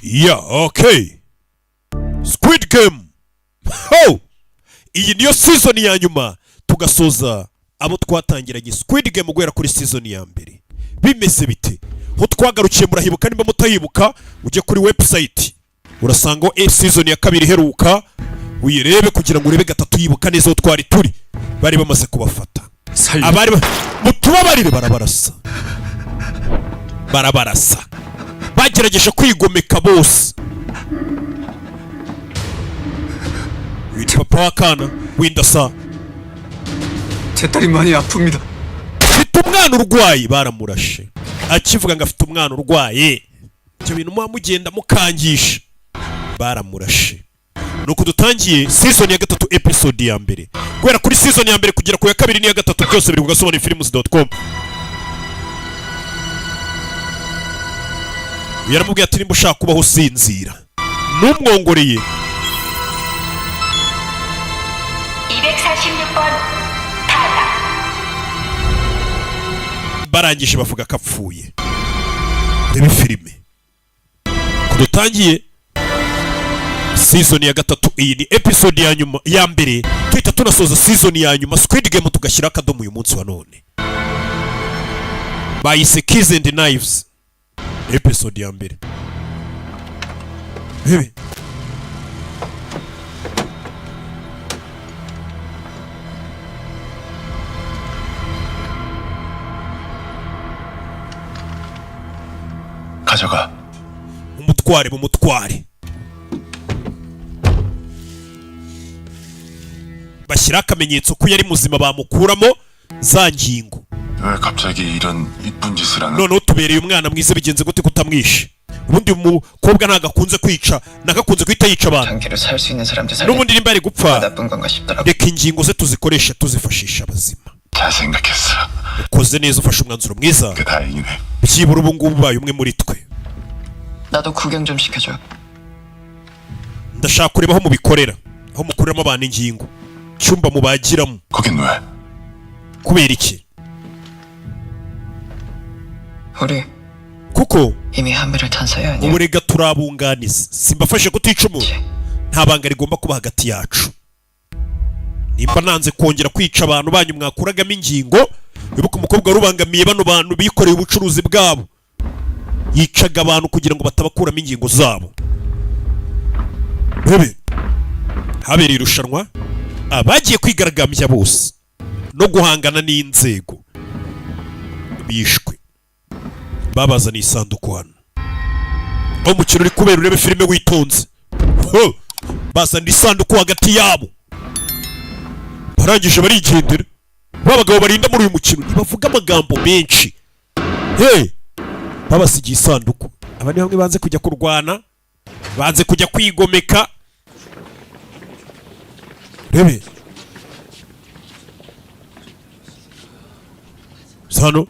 Yeah, okay. Squid Game. Oh! Iyi niyo season ya nyuma tugasoza abo twatangiranye Squid Game guhera kuri season ya mbere. Bimeze bite? Ho twagarukiye murahibuka nimba mutayibuka ujye kuri website. Urasanga season ya kabiri heruka uyirebe kugira ngo urebe gatatu yibuka neza aho twari turi. Bari bamaze kubafata. Abari mutubabarire barabarasa. Bagerageje kwigomeka bose. Papa wakana windasa. 제 딸이 많이 아픕니다. Afite umwana urwaye baramurashe. Akivuga ngo afite umwana urwaye. Cyo bintu mugenda mukangisha. Baramurashe. Nuko dutangiye season ya gatatu episode ya mbere. Guhera kuri season ya mbere kugera ku ya kabiri n'iya gatatu byose biri kugasobana films.com. Yaramubwiye ati nimba ushaka kubaho usinzira. Numwongoreye. 246번 타다. Barangije bavuga kapfuye. Reba filime. Kudutangiye season ya gatatu, iyi ni episode ya nyuma ya mbere. Twita tunasoza season ya nyuma Squid Game tugashyira akadomo uyu munsi wa none. Bayise Keys and Knives. Episode ya mbere. Bebe. 가져가. umutware. bashyira akamenyetso ko yari muzima bamukuramo za ngingo. 왜 갑자기 이런 이쁜 짓을 하는? Noneho tubereye umwana mwiza bigenze gute kutamwishe? Ubundi umukobwa ntagakunze kwica, nagakunze kwita yica abantu. 장기를 살 수 있는 사람들 살려. N'ubundi nimba ari gupfa 나쁜 건가 싶더라고. reka ingingo ze tuzikoreshe tuzifashisha abazima. 잘 생각했어. Ukoze neza ufashe umwanzuro mwiza. 그 다행이네. Byibura ubu ngubu ubaye umwe muri twe. 나도 구경 좀 시켜줘. Ndashaka kureba aho mubikorera, aho mukuramo abantu ingingo, cyumba mubagiramo. 거긴 왜? Kubera iki? 우리 Kuko 이미 한배를 탄 사이 아니야? uburega turabunganiza. Simbafashe kutica umuntu. Nta banga rigomba kuba hagati yacu. Nimba nanze kongera kwica abantu banyu mwakuragamo ingingo, wibuka umukobwa rubangamiye bano bantu bikoreye ubucuruzi bwabo. Yicaga abantu kugira ngo batabakuramo ingingo zabo. Bebe. Habereye irushanwa abagiye kwigaragambya bose no guhangana n'inzego bishwe. Babazana isanduku hano. Umukino uri kubera urebe filime witonze. Bazana isanduku hagati yabo. Barangije barigendera. Babagabo barinda muri uyu mukino ntibavuga amagambo menshi. Babasigiye isanduku. Abandi bamwe banze kujya kurwana, banze kujya kwigomeka. Rebe. Sano.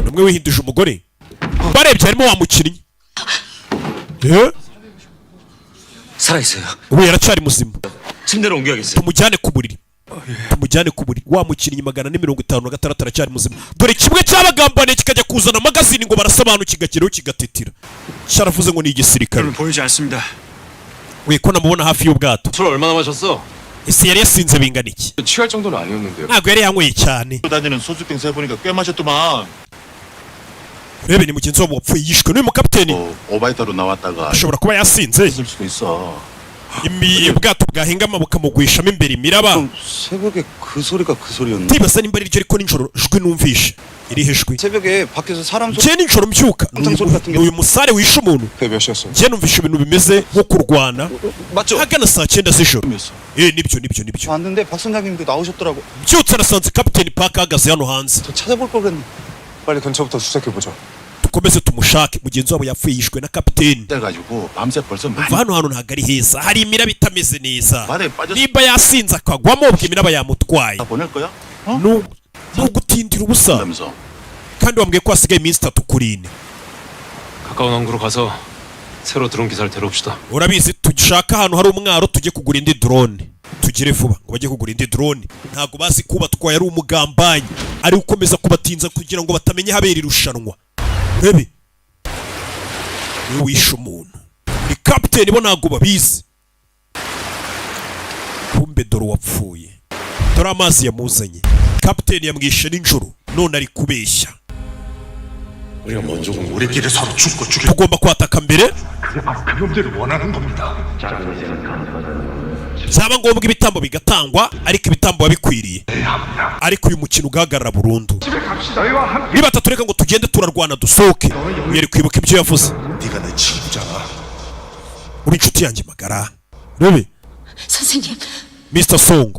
Numwe wihinduje umugore. Barebye harimo wa mukinnyi. 살아있어요. Ubu yaracari muzima. 침대로 옮겨야겠어요. Tumujyane ku buriri. Wa mukinnyi 456 aracari muzima. Dore kimwe cy'abagambane kikajya kuzana magazine ngo barasobanura kigakiraho kigatetira. Cyaravuze ngo ni igisirikare. 보이지 않습니다. We ko namubona hafi y'ubwato. 술 얼마나 마셨어? Ese yari yasinze bingana iki? 취할 정도는 아니었는데요. Ntabwo yari yanyweye cyane. 다니는 소주병 세 보니까 꽤 마셨더만. Rebe ni mugenzi wabo wapfuye yishwe n'uyu mukapiteni. 오바이터로 나왔다가 Ashobora kuba yasinze. 있을 수도 있어. Ubwato bwahingama bukamugwishamo imbere imiraba. 새벽에 그 소리가 그 소리였는데 Ndibaza nimba ari ryo ariko nijoro jwi numvishe. Iri hejwe. 새벽에 밖에서 사람 소리 Je nijoro mbyuka. Uyu musare wishe umuntu. 그게 몇 시였어? Je numvishe ibintu bimeze nko kurwana. 맞죠? Hagana saa 9 z'ijoro. Nibyo. 봤는데 박 선장님도 나오셨더라고. Byutse nasanze kapiteni Park ahagaze hano hanze. 저 찾아볼 걸 그랬네. 빨리 근처부터 수색해보자. Dukomeze tumushake. Mugenzi wabo yapfuye yishwe na kapiteni. 그래가지고 밤새 벌써 Hano ntabwo ari heza. Hari imiraba itameze neza. 말에 빠졌어. Nimba yasinze akagwamo ubwo imiraba yamutwaye. 보낼 거야? Nugutindira ubusa. 그러면서 Kandi wambwiye ko hasigaye iminsi 3 kuri 4. 가까운 항구로 가서 새로 들어온 기사를 데려옵시다. Urabizi tugishaka ahantu hari umwaro tujye kugura indi drone. Tugire vuba ngo bajye kugura indi drone. Ntago bazi kuba twaye ari umugambanyi. Ari ukomeza kubatinza kugira ngo batamenye habera irushanwa. Bebe. niwe wishe umuntu. Ni kapiteni bo ntabwo babizi. Kumbe dore wapfuye. Dore amazi yamuzanye. Kapiteni yamwishe nijoro none ari kubeshya. 우리가 먼저 우리끼리 서로 죽고 죽여. Tugomba kwataka mbere. 그게 바로 그 놈들이 원하는 겁니다. Byaba ngombwa ibitambo bigatangwa ariko ibitambo bikwiriye. Ariko uyu mukino ugahagarara burundu. Niba tatureka ngo tugende turarwana dusohoke. Yari kwibuka ibyo yavuze. 네가 내 친구잖아. Uri inshuti yanjye magara. Rebe. 선생님, Mr. Song.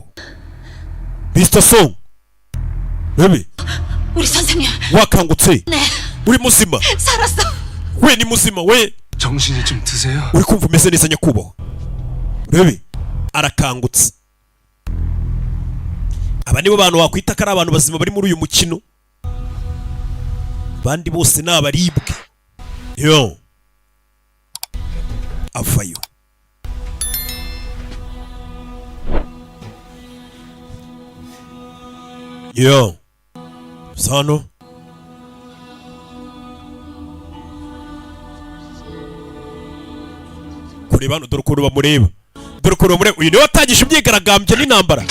Mr. Song. Rebe. 우리 선생님. wakangutse. 네, uri muzima. 살았어. we ni muzima we. 정신이 좀 드세요? uri kumva umeze neza nyakubahwa. Rebe. Arakangutse. Aba nibo bantu wakwita ko ari abantu bazima bari muri uyu mukino. Bandi bose ni abaribwe. Yo. Avayo. Yo. Sano. Kuri bano dore ukuntu bamureba. Dore ukuntu bamureba. Uyu niwe watangije imyigaragambyo n'intambara.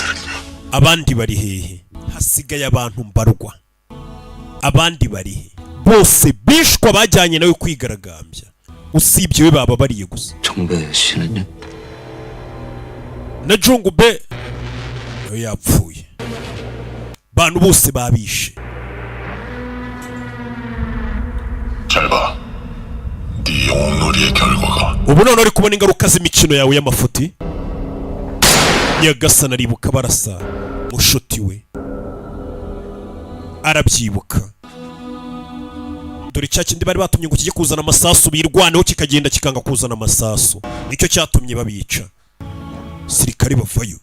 Abandi bari hehe? Hasigaye abantu mbarwa. Abandi bari he? Bose bishwa bajyanye nawe kwigaragambya. Usibye we baba bariye gusa. 정배 씨는요? Na Jungube nawe yapfuye. Bantu bose babishe. 잘 봐. 네 영웅놀이의 결과가. Ubu none uri kubona ingaruka z'imikino yawe y'amafuti. Nyagasana aribuka barasa mushuti we. Arabyibuka. Dore cya kindi bari batumye ngo kijye kuzana amasasu birwaneho kikagenda kikanga kuzana amasasu. Nicyo cyatumye babica. Sirikari bavayo.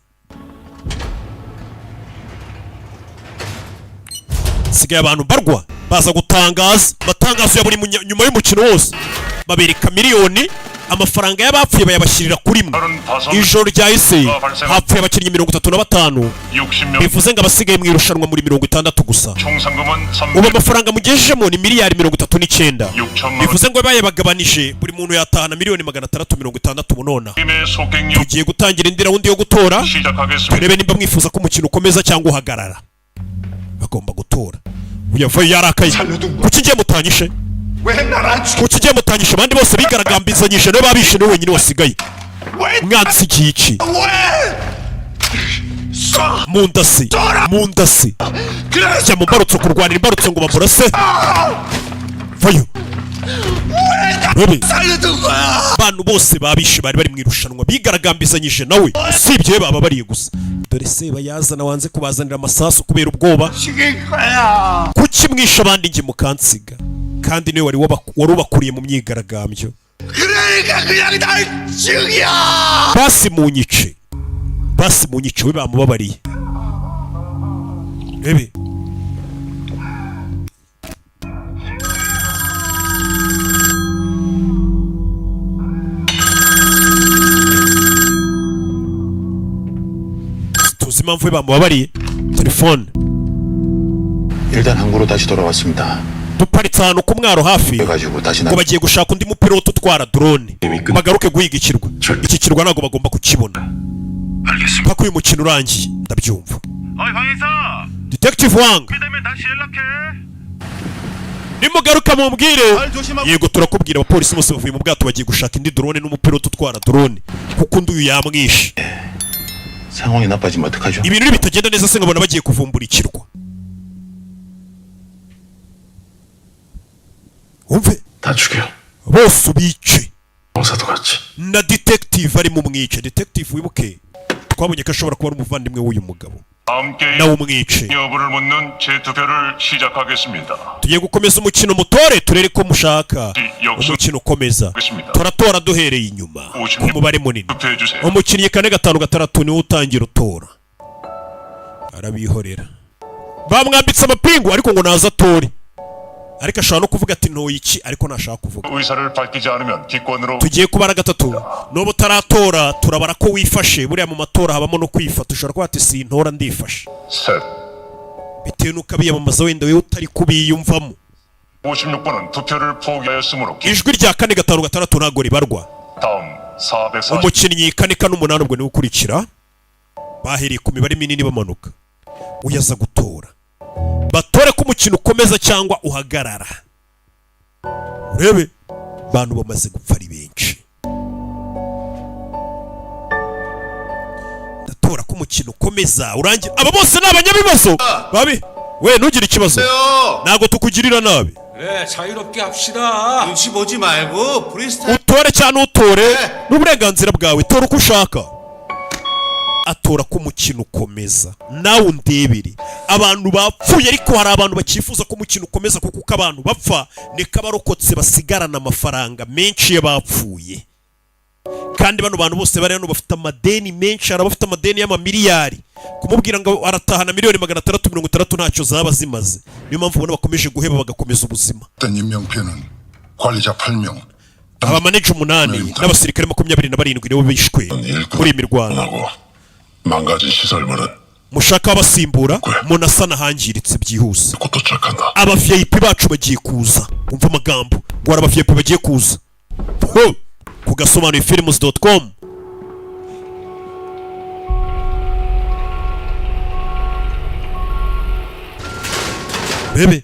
Sigaye abantu barwa baza gutangaza amatangazo ya buri nyuma y'umukino wose. Babereka miliyoni amafaranga y'abapfuye bayabashyirira kuri mwe. Ijoro ryahise hapfuye abakinnyi 35 bivuze ngo abasigaye mu irushanwa muri 60 gusa. Ubu amafaranga mugejejemo ni miliyari 39. Bivuze ngo bayabagabanije buri muntu yatahana miliyoni 660 munona. Tugiye gutangira indi raundi yo gutora. Turebe nimba mwifuza ko umukino ukomeza cyangwa uhagarara. Bagomba gutora. Uyavayo yarakaye. Kuki ngiye mutanyishe? Kuki ngiye mutanyishe abandi bose bigaragambizanyije no babishe no wenyine wasigaye. Mwansi iki? Mundasi. Jya mu mbarutso kurwanira imbarutso ngo bamurase. Vayo. Rebe. Abantu bose babishe bari mu irushanwa bigaragambizanyije nawe. Usibye baba bariye gusa. Dore se bayazana wanze kubazanira amasasu kubera ubwoba. Kuki mwisha abandi nge mukansiga? Kandi niwe wari ubakuriye mu myigaragambyo. Basi munyice we bamubabariye. Rebe. tuzi impamvu we bamubabariye. Telefone. 일단 항구로 다시 돌아왔습니다. Duparitse ahantu ku mwaro hafi ngo bagiye gushaka undi mupilote utwara drone bagaruke guhiga ikirwa. Iki kirwa ntabwo bagomba kukibona mpaka uyu mukino urangiye. Ndabyumva. Detective Wang, nimugaruka mumbwire. Yego turakubwira. Abapolisi bose bavuye mu bwato bagiye gushaka indi drone n'umupilote utwara drone kuko undi uyu yamwishe. 상황이 나빠지면 어떡하죠? Ibintu bitagenda neza se nkabona bagiye kuvumbura ikirwa. Umve. 다 죽여. Bose ubice. 형사도 같이. Na detective ari mu mwice. Detective wibuke twabonye ko ashobora kuba ari umuvandimwe w'uyu mugabo. nawe umwice. 여부를 묻는 재투표를 시작하겠습니다. Tugiye gukomeza umukino mutore turere ko mushaka. Umukino ukomeza. Turatora duhereye inyuma ku mubare munini. Umukinnyi 4-5-6 niwe utangira utora. Arabihorera. Bamwambitse amapingu ariko ngo naza atore. Ariko ashobora no kuvuga ati ntoyi iki ariko nashaka kuvuga. 의사를 밝히지 않으면 기권으로. Tugiye kubara gatatu. Nobo taratora turabara ko wifashe. Buriya mu matora habamo no kwifata. Ushobora kuba ati sintora ndifashe. 셋. Bitewe nuko abiyamamaza wenda wewe utari kubiyumvamo. 56번은 투표를 포기하였으므로 ijwi rya 4-5-6 ntago ribarwa. 다음 440 umukinnyi 4-8 ubwo niwe ukurikira. Bahereye ku mibare minini bamanuka. Uyaza gutora. Batore ko umukino ukomeza cyangwa uhagarara. Urebe bantu bamaze gupfa ari benshi. Ndatora ko umukino ukomeza urangira. Aba bose ni abanyabibazo. Babi we ntugire ikibazo. Nago tukugirira nabi. 그래 자유롭게 합시다. 눈치 보지 말고 프리스타일. Utore cyane utore n'uburenganzira bwawe. Tora uko ushaka. Atora ko umukino ukomeza. Nawe undebere. Abantu bapfuye ariko hari abantu bakifuza ko umukino ukomeza kuko uko abantu bapfa niko abarokotse basigarana amafaranga menshi y'abapfuye. Kandi bano bantu bose bari hano bafite amadeni menshi, hari abafite amadeni y'amamiliyari. Kumubwira ngo aratahana miliyoni 660 ntacyo zaba zimaze. Niyo mpamvu ubona bakomeje guheba bagakomeza ubuzima. 임명표는 관리자 8명 Abamaneja 8 n'abasirikare 27 nibo bishwe muri imirwano. 망가진 시설물은 Mushaka abasimbura munasana hangiritse byihuse. 곧 도착한다. Aba VIP bacu bagiye kuza. Umva amagambo ngo aba VIP bagiye kuza. Ku gasobanuye films.com. Bebe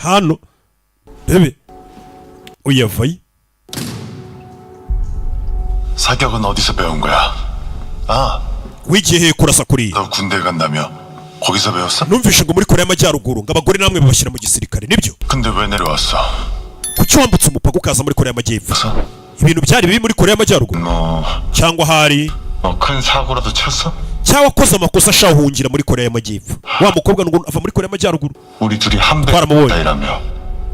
hano bebe uyavaye. 사격은 어디서 배운 거야? 아, wigiye kurasa kuri. 너 군대 간다며 거기서 배웠어? Numvishe ngo muri Korea y'Amajyaruguru ngo abagore namwe babashyira mu gisirikare nibyo? 근데 왜 내려왔어? Kuki wambutse umupaka ukaza muri Korea y'Amajyepfo? Ibintu byari biri muri Korea y'Amajyaruguru? Cyangwa hari 큰 사고라도 쳤어? cyangwa koza amakosa ashahungira muri Korea y'Amajyepfo? Wa mukobwa ngo ava muri Korea y'Amajyaruguru? 우리 둘이 한 배라며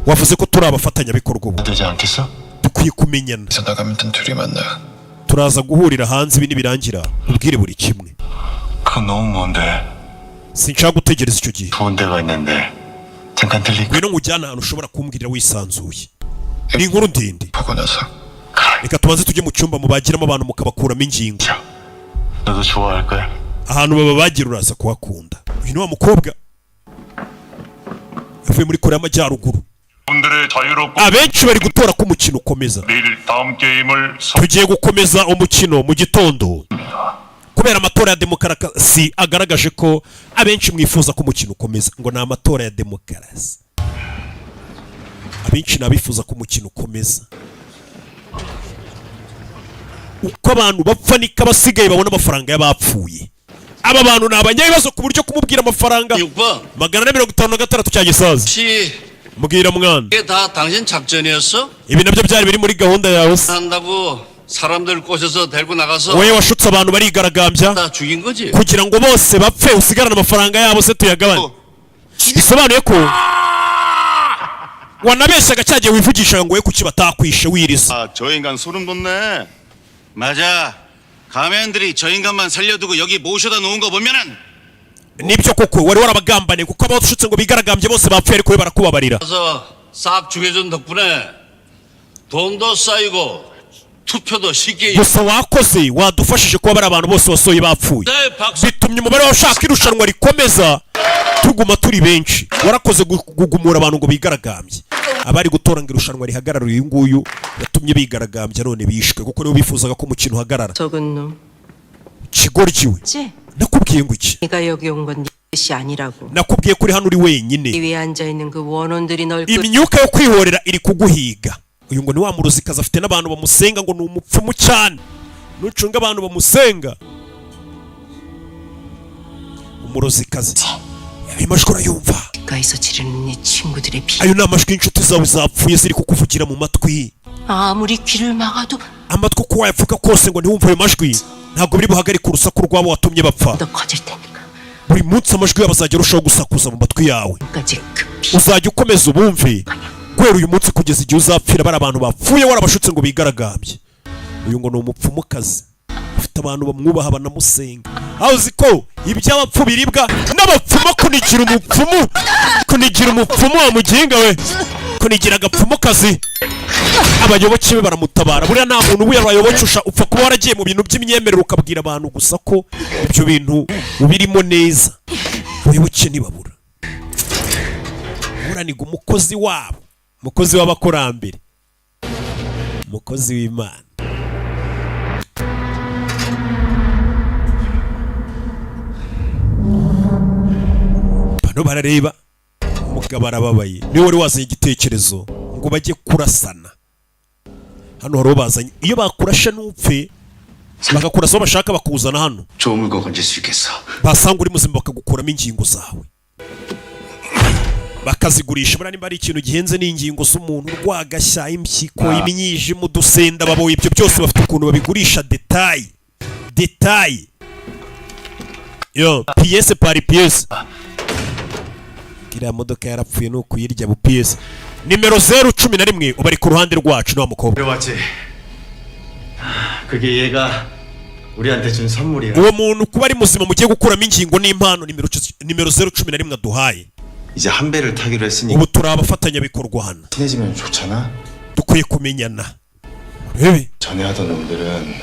wavuze ko turi abafatanyabikorwa ubu. 되지 않겠어? Dukwiye kumenyana. 나가면 둘이 만나. Turaza guhurira hanze ibi nibirangira ubwire buri kimwe. 그 너무 먼데. Sinshaka gutegereza icyo gihe. 좋은 데가 있는데 잠깐 들릴까? Ngwino nkujyana ahantu ushobora kumbwirira wisanzuye. Ni inkuru ndende. 보고 나서 Reka tubanze tujye mu cyumba mubagiramo abantu mukabakuramo ingingo. 너도 좋아할 거야. Ahantu baba bagira uraza kuhakunda. Uyu ni wa mukobwa yavuye muri Korea y'Amajyaruguru. 분들의 자유롭고 Abenshi bari gutora ko umukino ukomeza. 내일 다음 게임을 Tugiye gukomeza umukino mu gitondo. Kubera amatora ya demokarasi agaragaje ko abenshi mwifuza ko umukino ukomeza ngo ni amatora ya demokarasi. Abenshi nabifuza ko umukino ukomeza. Uko abantu bapfa niko abasigaye babona amafaranga y'abapfuye. Aba bantu ni abanyabibazo ku buryo kumubwira amafaranga 456 cya gisaza. Mbwira mwana. 이게 다 당신 작전이었어? Ibi nabyo byari biri muri gahunda yawe. 한다고 사람들 꼬셔서 데리고 나가서 Wowe washutse abantu barigaragambya 다 죽인 거지? kugira ngo bose bapfe usigarane amafaranga yabo se tuyagabane. Bisobanuye ko wanabeshaga cyagiye wivugisha ngo we kuki batakwishe wiriza. 아, 저 인간 소름 돋네. 맞아. 가면들이 저 인간만 살려두고 여기 모셔다 놓은 거 보면은 Nibyo koko wari warabagambane kuko abashutse ngo bigaragambye bose bapfuye ariko we barakubabarira. 그래서 싹 죽여준 덕분에 돈도 쌓이고 투표도 쉽게. Gusa wakoze wadufashije kuba bari abantu bose wasoye bapfuye. Bitumye umubare washaka irushanwa rikomeza tuguma turi benshi. Warakoze gugumura abantu ngo bigaragambye. Abari gutoranga irushanwa rihagarara uyu nguyu yatumye bigaragambya none bishwe kuko nibo bifuzaga ko umukino uhagarara. 적은 놈. Kigoryiwe. nakubwiye ngo iki? 네가 여기 온 건 네 뜻이 아니라고. nakubwiye kuri hano uri wenyine. 이 위에 앉아 있는 그 원혼들이 널 imyuka yo kwihorera iri kuguhiga. uyu ngo ni wa muruzikazi afite n'abantu bamusenga ngo ni umupfumu cyane. nucunga abantu bamusenga. umuruzikazi ayo majwi urayumva? 가에서 지르는 네 친구들의 피. ayo ni amajwi y'inshuti zawe zapfuye ziri kukuvugira mu matwi. 아무리 귀를 막아도 amatwi uko wayavuga kose ngo ntiwumve ayo majwi ntabwo biri buhagarike urusaku rwabo watumye bapfa. 더 커질 테니까. buri munsi amajwi yabo azajya arushaho gusakuza mu matwi yawe. 끝까지 그 피. uzajya ukomeza ubumve guhera uyu munsi kugeza igihe uzapfira bari abantu bapfuye warabashutse ngo bigaragambye. uyu ngo ni umupfumukazi afite abantu bamwubaha banamusenga. uzi ko iby'abapfu biribwa n'abapfumu kunigira umupfumu wa muginga we, kunigira agapfumukazi. Abayoboke be baramutabara. Buriya nta muntu ubayobokesha, upfa kuba waragiye mu bintu by'imyemerere ukabwira abantu gusa ko ibyo bintu ubirimo neza. Abayoboke ntibabura. Buraniga umukozi wabo, umukozi w'abakurambere, umukozi w'Imana. Bano barareba umugabo arababaye, niwe wari wazanye igitekerezo ngo bajye kurasana. Hano haro bazanye, iyo bakurasha n'upfe bakakurasa bashaka bakuzana hano, 좋은 물건 건질 수 있겠어. basanga uri muzima bakagukuramo ingingo zawe bakazigurisha. Buriya nimba ari ikintu gihenze n'ingingo z'umuntu, rwagashya, impyiko, imyijima, udusenda, baboye ibyo byose bafite ukuntu babigurisha detail. Yo, pièce par pièce. Kiriya modoka yarapfuye no kuyirya bu pièce. Nimero 011 ubari ku ruhande rwacu no mukobwa. 들어왔지. 그게 얘가 우리한테 준 선물이야. Uwo muntu kuba ari muzima mugiye gukuramo ingingo n'impano nimero 011 aduhaye. 이제 한 배를 타기로 했으니 Ubu turi abafatanya bikorwa hano. 친해지면 좋잖아. Dukwiye kumenyana. Rebe 전에 하던 놈들은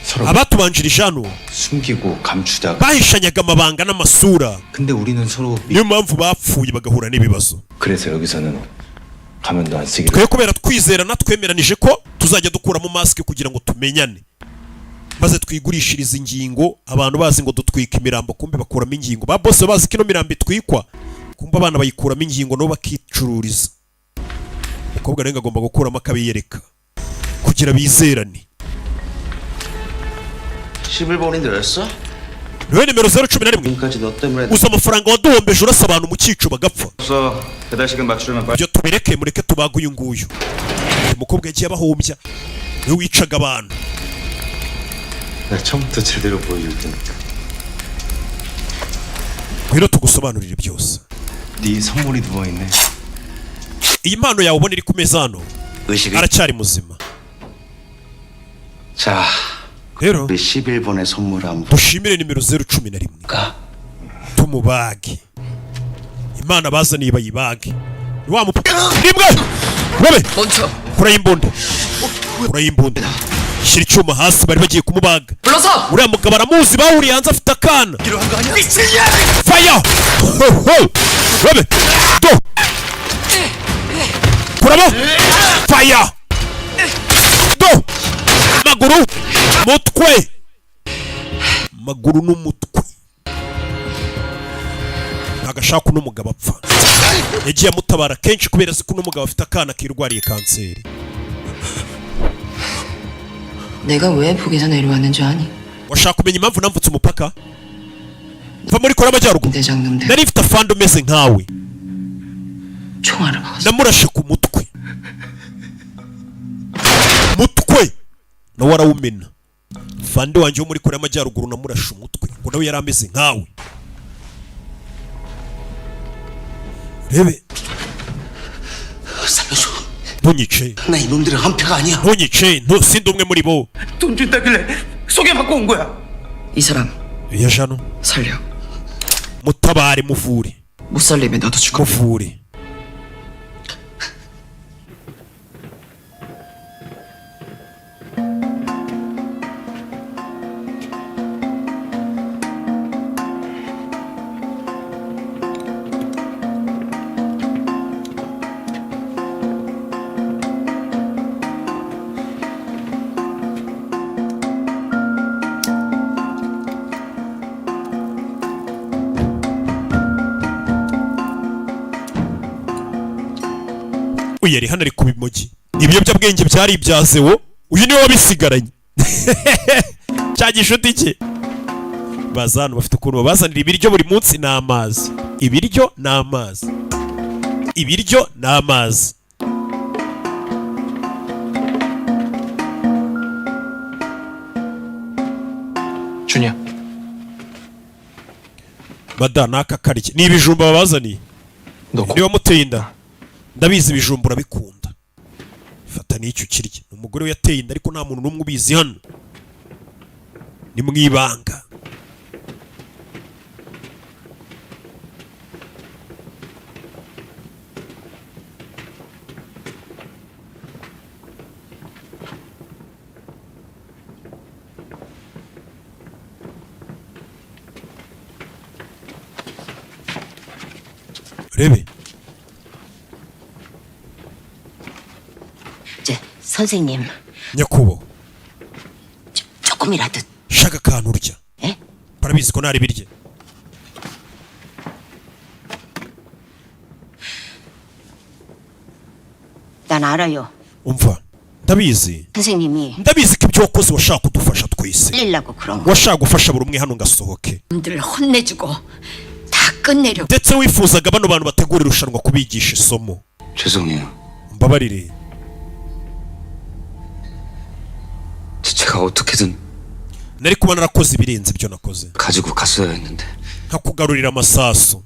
서로 abatubanjirije hano 숨기고 감추다가 bahishanyaga amabanga n'amasura. 근데 우리는 서로 Niyo mpamvu bapfuye bagahura n'ibibazo. 그래서 여기서는 가면도 안 쓰기로. Twe kubera twizerana twemeranije ko tuzajya dukuramo mask kugira ngo tumenyane, maze twigurishiriza ingingo. Abantu bazi ngo dutwika imirambo, kumbe bakuramo ingingo. Ba boss bazi ko ino mirambo itwikwa, kumbe abana bayikuramo ingingo no bakicururiza. Umukobwa renga agomba gukuramo akabiyereka kugira bizerane. 11번인데 였어? Niwe nimero 011. 지금까지 너 때문에 Uza amafaranga waduhombeje urasa abantu mu cyico bagapfa. 없어. 배달 시간 맞추려면 빨리. Ibyo tubireke, mureke tubaga uyu nguyu. Umukobwa yagiye abahombya, niwe wicaga abantu. 내가 처음부터 제대로 보여줄 테니까. Rero tugusobanurire byose. 네 선물이 누워있네. Iyi mpano yawe ubona iri ku meza hano, 의식을. aracyari muzima. 자, Rero 우리 11번의 선물 한번 dushimire nimero 011 볼까? tumubage. Imana bazaniye bayibage. Ni wa mupaka nimbwa wobe 멈춰. kurayimbunda shyira icyuma hasi. Bari bagiye kumubaga. 불러서. Uriya mugabo aramuzi, bahuriye hanze afite akana. Fire! Wobe do kuramo fire do maguru mutwe maguru n'umutwe. Agashaka uno mugabo apfa, yagiye amutabara kenshi kubera ko uno mugabo afite akana kirwariye kanseri. 내가 왜 북에서 내려왔는지 아니? Washaka kumenya impamvu namvutse umupaka? Mva muri Korea y'Amajyaruguru. 대장놈들 Nari mfite afande umeze nkawe, 총알을 먹었어. namurashe ku mutwe nawe arawumena. Fande wanjye wo muri Korea y'Amajyaruguru namurashe umutwe ngo nawe yari ameze nkawe. Rebe 살려줘. ntunyice, 나 이놈들은 한패가 아니야. ntunyice, sindi umwe muri bo. 돈 준다길래 소개받고 온 거야. 이 사람 Yajano 살려. mutabare, muvure, 못 살리면 나도 죽어. muvure. Uyu yari hano ari ku bimogi. Ibiyobyabwenge byari ibyazewo, uyu niwe wabisigaranye. Cya gishuti cye. Baza hano bafite ukuntu babazanira ibiryo buri munsi n'amazi. Ibiryo n'amazi. Ibiryo n'amazi. 준이야. Bada naka kariki. Ni ibijumba babazaniye. 너 Niwe wamuteye inda. Ndabizi ibijumba urabikunda. Fata n'icyo kirya. Umugore we yateye inda ariko nta muntu n'umwe ubizi hano. Ni mwibanga. urebe 이제 선생님 nyakubahwa 조금이라도 shaka akantu urya 에? barabizi ko ntari birye 난 알아요. umva ndabizi 선생님이 ndabizi ko ibyo wakoze washaka kudufasha twese 살리려고 그런 거. washaka gufasha buri umwe hano ngasohoke 놈들 혼내주고 다 끝내려고. ndetse wifuzaga bano bantu bategura irushanwa kubigisha isomo 죄송해요. mbabarire 제가 어떻게든 nari kuba narakoze ibirenze ibyo nakoze 가지고 갔어야 했는데. nkakugarurira amasasu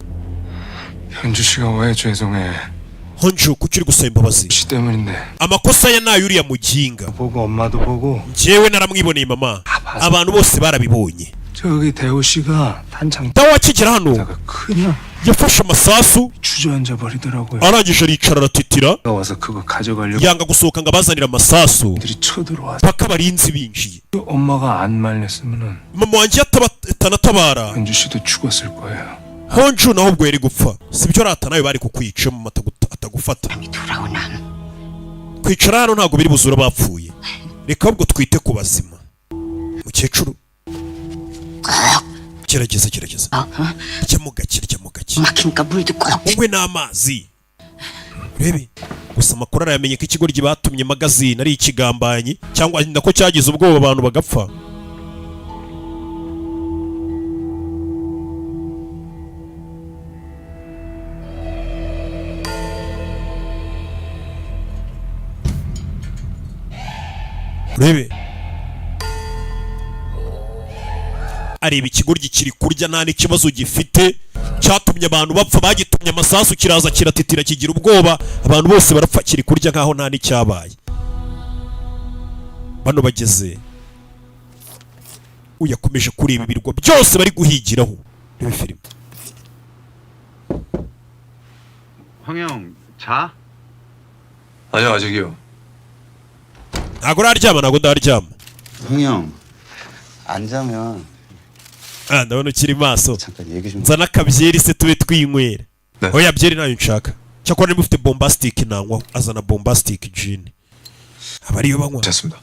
현주 씨가 왜 죄송해? honju kuki uri gusaba imbabazi 씨 때문인데. amakosa ya nayo uriya muginga 보고 엄마도 보고 njyewe naramwiboneye mama abantu bose barabibonye 저기 대호 씨가 단창 dawe akigera hano 다가 그냥 yafashe amasasu 주저앉아 버리더라고요. arangije aricara aratitira 와서 그거 가져가려고 yanga gusohoka ngo abazanire amasasu 들이 쳐들어와서 paka abarinzi binjiye 엄마가 안 말렸으면은 mama wanjye atanatabara 현주 씨도 죽었을 거예요. honju naho ubwo yari gupfa sibyo rata nawe bari kukwica mama atagufata 돌아오나. kwicara hano ntabwo biri buzura bapfuye reka ahubwo twite ku bazima mukecuru gerageza ryamo gake 막히니까 물도 꼭. unywe n'amazi urebe gusa amakuru arayamenye ko ikigoryi batumye magazine ari ikigambanyi cyangwa nako cyagize ubwoba abantu bagapfa urebe areba ikigoryi kiri kurya nta n'ikibazo gifite cyatumye abantu bapfa bagitumye amasasu kiraza kiratitira kigira ubwoba abantu bose barapfa kiri kurya nkaho nta n'icyabaye bano bageze uyakomeje kureba ibirwa byose bari guhigiraho reba filime 황영 자? 아니요 아직이요. ntago uraryama ntago ndaryama 형형 안 자면 ndabona ukiri maso 잠깐 얘기 좀. nzana akabyeri se tube twinywera 네. oya byeri nayo nshaka cyakora niba ufite bombastic nanywa azana bombastic gin aba ariyo banywa 됐습니다.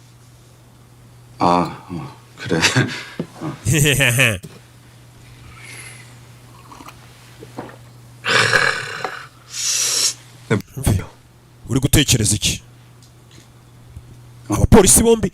아 그래. 네. uri gutekereza iki abapolisi bombi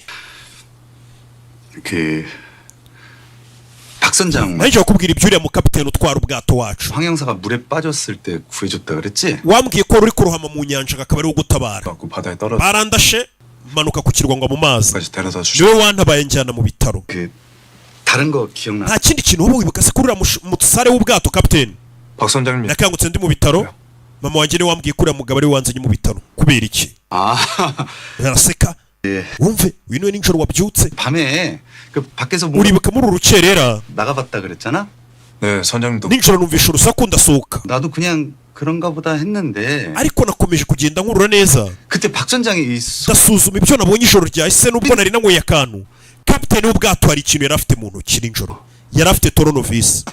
박 선장 nanjye bakubwira ibyuriya mu kapiteni utwara ubwato wacu 황 형사가 물에 빠졌을 때 구해줬다 그랬지? wambwiye ko wari uri kurohama mu nyanja akaba ariwo gutabara 갖고 바다에 떨어져 barandashe manuka ku kirwa ngo mu mazi 까지 데려다 주시. niwe wantabaye njyana mu bitaro 다른 거 기억나? nta kindi kintu wowe wibuka se kuri uriya musare w'ubwato kapiteni 박 선장님 nakangutse ndi mu bitaro mama wanjye niwe wambwiye ko uriya mugabo ariwe wanzanye mu bitaro kubera iki 아 araseka wumve uyu niwe nijoro wabyutse 밤에 그 밖에서 뭐 uribuka muri uru rukerera 나가봤다 그랬잖아? 네 선장님도 nijoro numvisha urusaku ndasohoka 나도 그냥 그런가 보다 했는데 ariko nakomeje kugenda nkurura neza 그때 박 선장이 ndasuzuma ibyo nabonye ijoro ryahise nubwo nari nanyweye akantu kapiteni w'ubwato hari ikintu yari afite mu ntoki nijoro yari afite toronovisi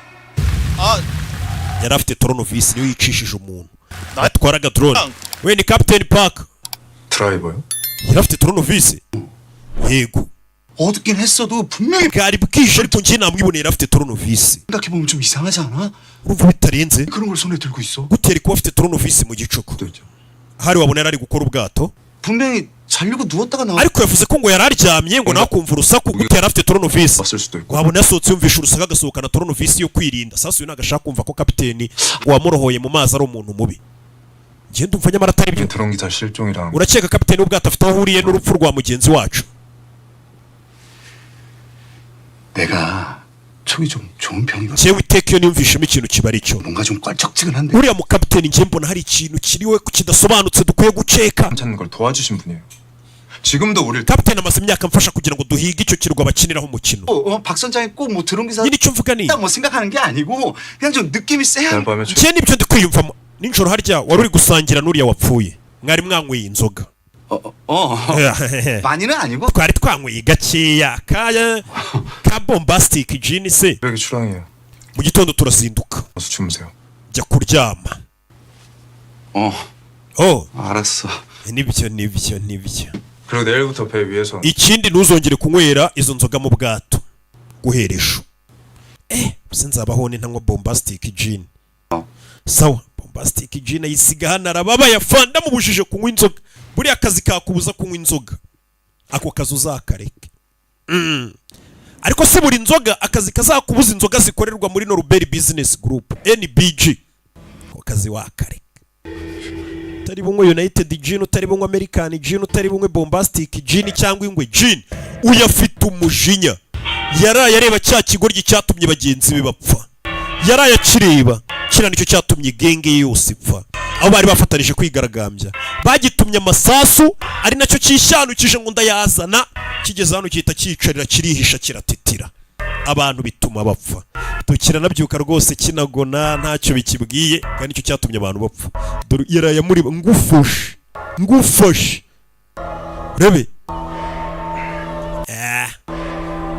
yari afite toronovisi niyo yicishije umuntu atwaraga drone we ni kapiteni park 드라이버요? yari afite toronovisi yego 어둡긴 했어도 분명히 bwari bwije ariko njye namwiboneye yari afite toronovisi 생각해보면 좀 이상하지 않아? urumva bitarenze 그런 걸 손에 들고 있어? gutera kuba afite toronovisi mu gicuku hari wabona yari ari gukora ubwato 분명히 자려고 누웠다가 나와 ariko yavuze ko ngo yari aryamye ngo nawe akumva urusaku gute yari afite toronovisi 왔을 수도 있고. wabona yasohotse yumvisha urusaku agasohokana toronovisi yo kwirinda sasa uyu ntabwo ashaka kumva ko kapiteni wamurohoye mu mazi ari umuntu mubi njye ndumva nyamara atari byo 드론 기사 실종이랑 urakeka kapiteni w'ubwato afite aho ahuriye n'urupfu rwa mugenzi wacu 내가 촉이 좀 좋은 편이거든. njyewe iteka iyo niyumvishemo ikintu kiba ari cyo 뭔가 좀 껄쩍지근한데 uriya mukapiteni njye mbona hari ikintu kiriwe kidasobanutse dukwiye guceka 찾는 걸 도와주신 분이에요. 지금도 우릴 kapiteni amaze imyaka amfasha kugira ngo duhige icyo kirwa bakiniraho umukino 박 선장이 꼭 뭐 드론 기사 nyine icyo mvuga ni 뭐 생각하는 게 아니고 그냥 좀 느낌이 세야 날 밤에 njye nibyo ndi kwiyumvamo nijoro harya wari uri gusangira n'uriya wapfuye mwari mwanyweye inzoga 많이는 아니고 twari twanyweye gakeya ka bombastic gin se 여기 출항이에요. mu gitondo turazinduka 어서 주무세요. jya kuryama 알았어. nibyo. 그리고 내일부터 배 위에서 ikindi ntuzongere kunywera izo nzoga mu bwato guhera ejo. Sinzabaho ni ntanywa bombastic gin. Sawa, bombastic gin ayisiga hano arababa yafanda mubujije kunywa inzoga. Buri akazi kakubuza kunywa inzoga, ako kazi uzakareke. Ariko se buri nzoga akazi kazakubuza inzoga zikorerwa muri Norbert Business Group NBG, ako kazi wakareke. Utari bumwe United Gin, utari bumwe American Gin, utari bumwe bombastic gin cyangwa ingwe gin, uyafite umujinya. Yaraye areba cya kigoryi cyatumye bagenzi be bapfa, yaraye akireba kira nicyo cyatumye genge yose ipfa. Aho bari bafatanije kwigaragambya bagitumye amasasu, ari nacyo cyishanukije ngo ndayazana, kigeze hano cyita cyicarira kirihisha kiratitira, abantu bituma bapfa. Tukira nabyuka rwose kinagona ntacyo bikibwiye, kandi nicyo cyatumye abantu bapfa. Dore yaraye muri ngufashe rebe.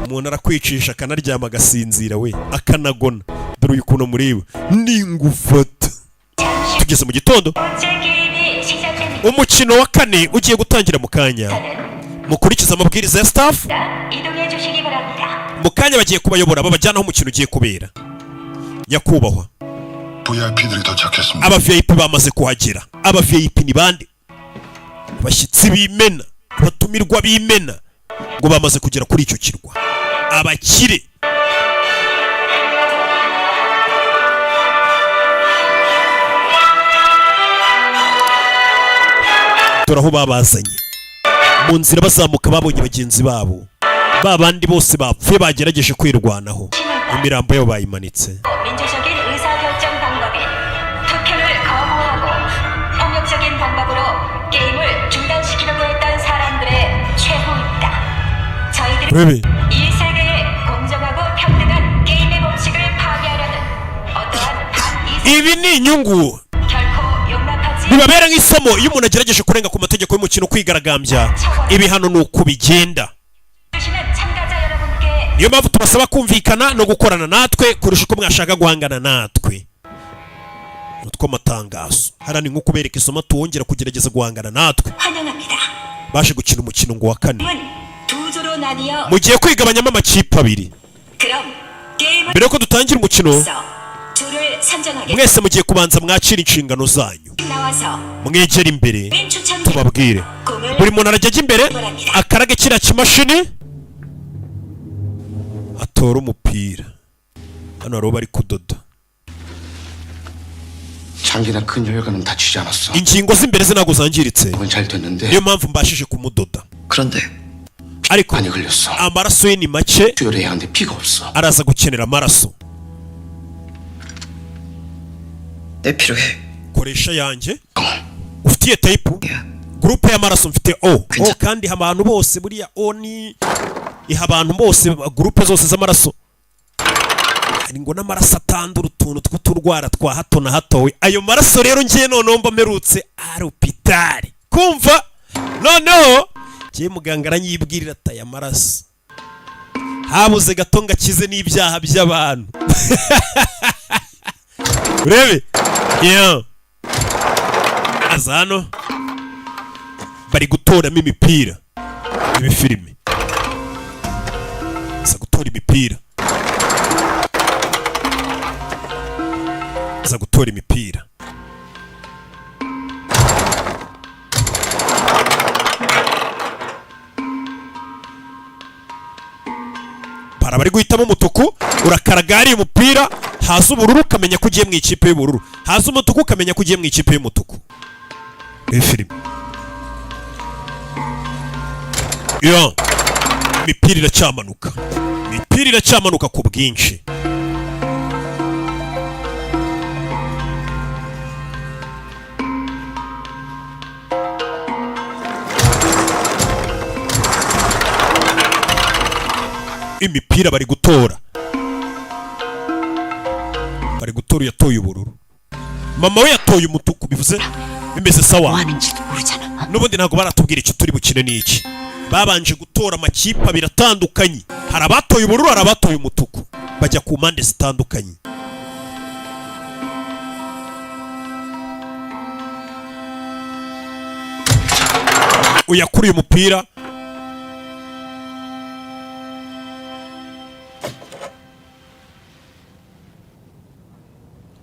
Umuntu arakwicisha akanaryama agasinzira we akanagona. Dore uyu kuntu mureba ningufata. Tugeze mu gitondo, umukino wa kane ugiye gutangira mu kanya. Mukurikiza amabwiriza ya staff. Mu kanya bagiye kubayobora babajyana aho umukino ugiye kubera. Nyakubahwa, VIP들이 도착했습니다. aba VIP bamaze kuhagera. Aba VIP ni bande? Abashyitsi b'imena, abatumirwa b'imena ngo bamaze kugera kuri icyo kirwa. Abakire turaho babazanye mu nzira bazamuka, babonye bagenzi babo babandi bose bapfuye bagerageje kwirwanaho, imirambo yabo bayimanitse. 민주적인 의사결정 방법인 투표를 거부하고 폭력적인 방법으로 게임을 중단시키려고 했던 사람들의 최후입니다. 저희들은 이 세계의 공정하고 평등한 게임의 법칙을 파괴하려는 어떠한 ibi ni inyungu bibabera nk'isomo iyo umuntu agerageje kurenga ku mategeko y'umukino kwigaragambya. Ibi hano ni uko bigenda. Niyo mpamvu tubasaba kumvikana no gukorana natwe kurusha uko mwashaka guhangana natwe. Utwo matangazo harani nko kubereka isomo tuwongera kugerageza guhangana natwe. Baje gukina umukino ngo wa kane, mugiye kwigabanyamo amakipe abiri. Mbere yuko dutangira umukino, mwese mugiye kubanza mwakira inshingano zanyu. Mwegera imbere tubabwire, buri muntu arajya imbere akarage kiriya kimashini atora umupira. Hano hariho bari kudoda. 장기나 큰 혈관은 다치지 않았어. ingingo z'imbere ze ntabwo zangiritse, 그건 잘 됐는데. niyo mpamvu mbashije kumudoda. 그런데 ariko 많이 걸렸어. amaraso ye ni make, 수혈해야 하는데 피가 없어. araza gukenera amaraso. 내 필요해. koresha yanjye. Ufitiye type groupe y'amaraso mfite O. Kandi abantu bose buriya O ni iha abantu bose groupe zose z'amaraso. Hari ngo n'amaraso atandura utuntu tw'uturwara twa hato na hato. Ayo maraso rero ngiye noneho mba merutse arupitari kumva. Noneho ngiye muganga aranyibwirira ati aya maraso habuze gato ngakize n'ibyaha by'abantu. Urebe aza hano bari gutoramo imipira. Ibi filime aza gutora imipira, aza gutora imipira. Para bari guhitamo umutuku, urakaragari umupira, haza ubururu ukamenya ko ugiye mu ikipe y'ubururu, haza umutuku ukamenya ko ugiye mu ikipe y'umutuku. Iyi filime imipira iracyamanuka, imipira iracyamanuka ku bwinshi. Imipira bari gutora, bari gutora. Yatoye ubururu, mama we yatoye umutuku, bivuze bimeze sawa. N'ubundi ntabwo baratubwira icyo turi bukine n'iki. Babanje gutora amakipe abiri atandukanye, hari abatoye ubururu, hari abatoye umutuku, bajya ku mpande zitandukanye. uyakuriye umupira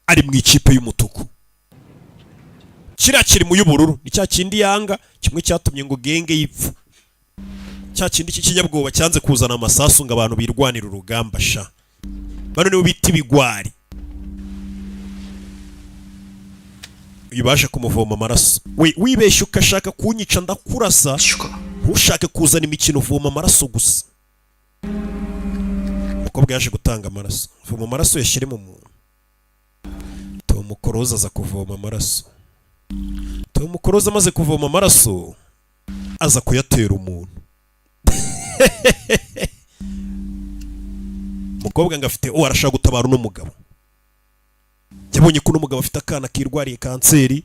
ari mu ikipe y'umutuku. Kiriya kiri mu y'ubururu ni cya kindi yanga, kimwe cyatumye ngo genge yipfa, cya kindi cy'ikinyabwoba cyanze kuzana amasasu ngo abantu birwanira urugamba sha. Bano nibo bita ibigwari. Ibasha kumuvoma amaraso. We wibeshye ukashaka kunyica ndakurasa. Ushaka kuzana imikino uvoma amaraso gusa. Umukobwa yaje gutanga amaraso. Uvoma amaraso yashyire mu muntu. Tom Cruise aza kuvoma amaraso. Tom Cruise amaze kuvoma amaraso aza kuyatera umuntu. Umukobwa ngo afite arashaka gutabara uno mugabo. Yabonye ko uno mugabo afite akana kirwariye kanseri.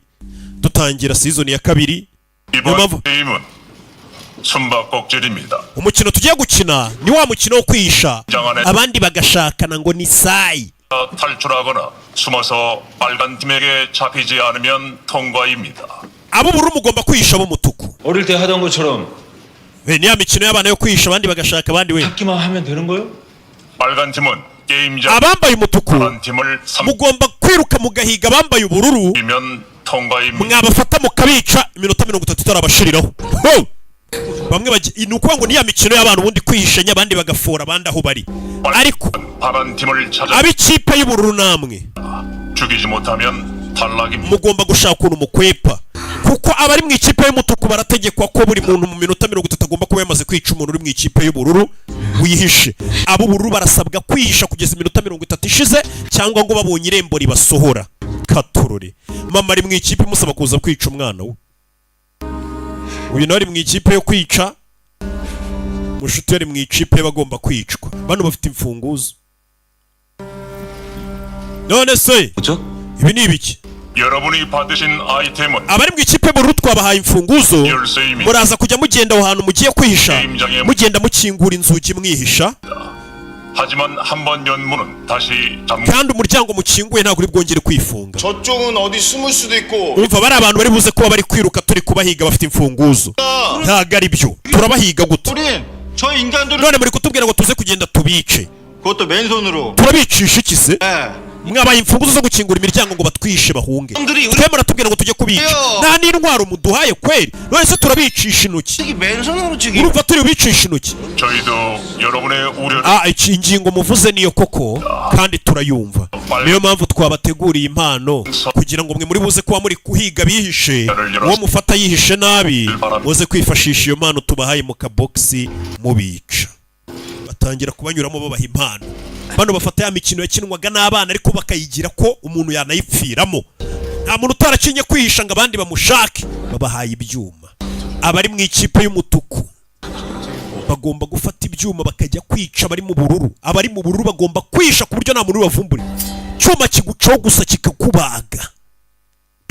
Dutangira season ya 2. 이번 게임은 숨바꼭질입니다. umukino tugiye gukina ni wa mukino wo kwihisha abandi bagashakana ngo ni sayi. 탈출하거나 숨어서 빨간 팀에게 잡히지 않으면 통과입니다. abo bururu mugomba kwihisha abo mutuku. 어릴 때 하던 것처럼 ni ya mikino y'abana yo kwihisha abandi bagashaka abandi we. 찾기만 하면 되는 거요? 빨간 팀은 게임장 abambaye umutuku 파란 팀을 mugomba kwiruka mugahiga abambaye ubururu. 삼면 통과입니다. mwabafata mukabica iminota 30 itarabashiriraho. Bamwe bagiye ni ukuvuga ngo ni ya mikino y'abantu ubundi kwihishanya abandi bagafora abandi aho bari. Ariko 파란 팀을 찾아 ab'ikipe y'ubururu namwe 죽이지 못하면 탈락입니다. mugomba gushaka ukuntu mukwepa, kuko abari mu ikipe y'umutuku barategekwa ko buri muntu mu minota 30 agomba kuba yamaze kwica umuntu uri mu ikipe y'ubururu wihishe. Abo bururu barasabwa kwihisha kugeza iminota 30 ishize cyangwa ngo babonye irembo ribasohora. Katurore mama ari mu ikipe musaba kuza kwica umwana we. Uyu nawe ari mu ikipe yo kwica, mushuti yari mu ikipe bagomba kwicwa. Bano bafite imfunguzo. None se ibi ni ibiki? 여러분이 받으신 아이템은 abari mu ikipe bururu twabahaye imfunguzo. 열쇠입니다. Muraza kujya mugenda aho hantu mugiye kwihisha, mugenda mukingura inzugi mwihisha. 하지만 한 번 연문은 다시 kandi umuryango mukinguye ntabwo uri bwongere kwifunga. 저쪽은 어디 숨을 수도 있고. Urumva bari abantu bari buze kuba bari kwiruka turi kubahiga bafite imfunguzo. Ntabwo ari byo. Turabahiga gute? 우린 저 인간들을 None muri kutubwira ngo tuze kugenda tubice. 그것도 맨손으로. Turabicisha iki se? Mwabaye imfunguzo zo gukingura imiryango ngo batwishe bahunge. Twemera tubwira ngo tujye kubica. Nta n'intwaro muduhaye kweri. None se turabicisha intoki. 맨손으로 죽이. Urumva turi bicisha intoki. 저희도 여러분의 우려를 Iki ingingo muvuze niyo koko kandi turayumva. Niyo mpamvu twabateguriye impano kugira ngo mwe muri buze kuba muri kuhiga bihishe. Uwo mufata yihishe nabi muze kwifashisha iyo mpano tubahaye mu kaboxi mubica. Batangira kubanyuramo babaha impano. Bano bafata ya mikino yakinwaga n'abana ariko bakayigira ko umuntu yanayipfiramo. Nta muntu utaracinye kwihisha ngo abandi bamushake. Babahaye ibyuma. Abari mu ikipe y'umutuku bagomba gufata ibyuma bakajya kwica abari mu bururu. Abari mu bururu bagomba kwisha ku buryo nta muntu bavumbura. Cyuma kigucaho gusa kikakubaga.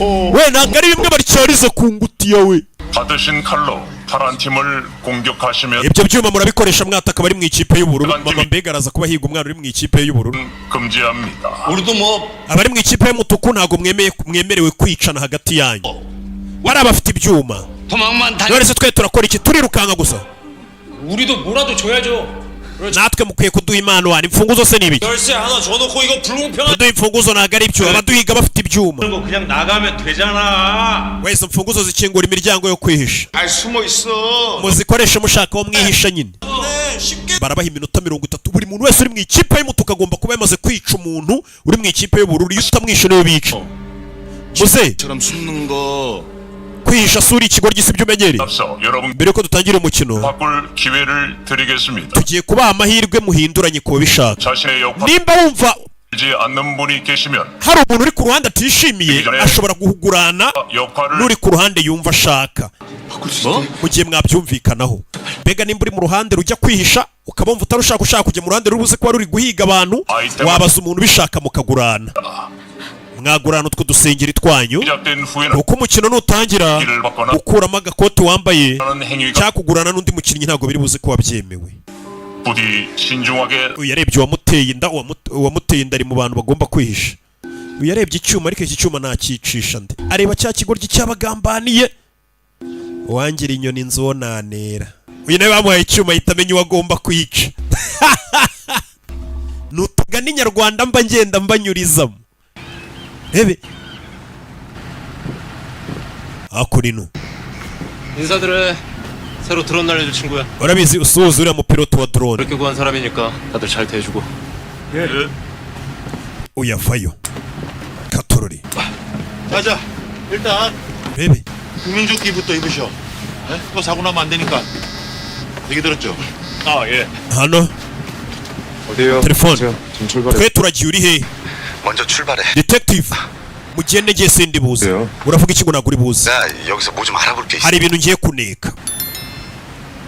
We ntabwo ari bimwe baryarize ku ngutiya we. 받으신 칼로 파란 팀을 공격하시면 ibyo byuma murabikoresha mwataka bari mu ikipe y'ubururu. Mama mbega araza kuba higa umwana uri mu ikipe y'ubururu. 금지합니다. 우리도 뭐 abari mu ikipe y'umutuku ntabwo mwemerewe kwicana hagati yanyu. Bari abafite ibyuma. 도망만 다니. None se twe turakora iki? Turirukanka gusa. 우리도 뭐라도 줘야죠. natwe mukwiye kuduha impano. Hari imfunguzo se n'ibiki? 열쇠 하나 줘놓고 이거 불공평한 kuduha imfunguzo ntabwo ari ibyo. abaduhiga bafite ibyuma. 거 그냥 나가면 되잖아. wese imfunguzo zikingura imiryango yo kwihisha. 아 숨어 있어. muzikoreshe mushaka aho mwihisha nyine. barabaha iminota 30. buri muntu wese uri mu ikipe y'umutuku agomba kuba yamaze kwica umuntu uri mu ikipe y'ubururu. iyo utamwishe niyo bica. muze 처럼 숨는 거. kwihisha suri ikigo ry'isi by'umenyereye. 앞서 여러분 mbere ko dutangira umukino 바꿀 기회를 드리겠습니다. tugiye kubaha amahirwe muhinduranye ku babishaka. 자신의 역할을 nimba wumva 하지 않는 분이 계시면 hari umuntu uri ku ruhande atishimiye ashobora guhugurana 역할을 n'uri ku ruhande yumva ashaka. mu gihe mwabyumvikanaho. mbega nimba uri mu ruhande rujya kwihisha ukaba wumva utarushaka ushaka kujya mu ruhande rubuze kuba ruri guhiga abantu, wabaza umuntu ubishaka mukagurana. mwagurana utwo dusengeri twanyu. 시작된 후에는 uko umukino nutangira gukuramo agakoti wambaye 하는 행위가 cyangwa kugurana n'undi mukinnyi ntabwo biri buze kuba byemewe. 부디 신중하게 uyu yarebye uwamuteye inda. uwamuteye inda ari mu bantu bagomba kwihisha. uyu yarebye icyuma ariko iki cyuma ntakicisha nde. areba cya kigoryi cyabagambaniye. uwangira inyoni nzonanera. Uyu nawe bamuhaye icyuma ahita amenya uwo agomba kwica. Nutugana inyarwanda mba ngenda mbanyurizamo. Rebe 아쿠리누 인사드려. 새로 드론 날려줄 친구야. urabizi usuhuza uriya mupiloto wa drone. 그렇게 구한 사람이니까 다들 잘 대해주고. uyavayo 카토로리. 자자, 일단 rebe 국민조끼부터 입으셔. 네? 또 사고 나면 안 되니까. 얘기 들었죠? 아, 예. hano 어디에요? telefone 지금 출발해. twe turagiye uri he? 먼저 출발해. detective mugende ngiye sindi buze. 그래요? uravuga iki ngo naguri buze? 나 여기서 뭐 좀 알아볼 게 있어. hari ibintu ngiye kuneka.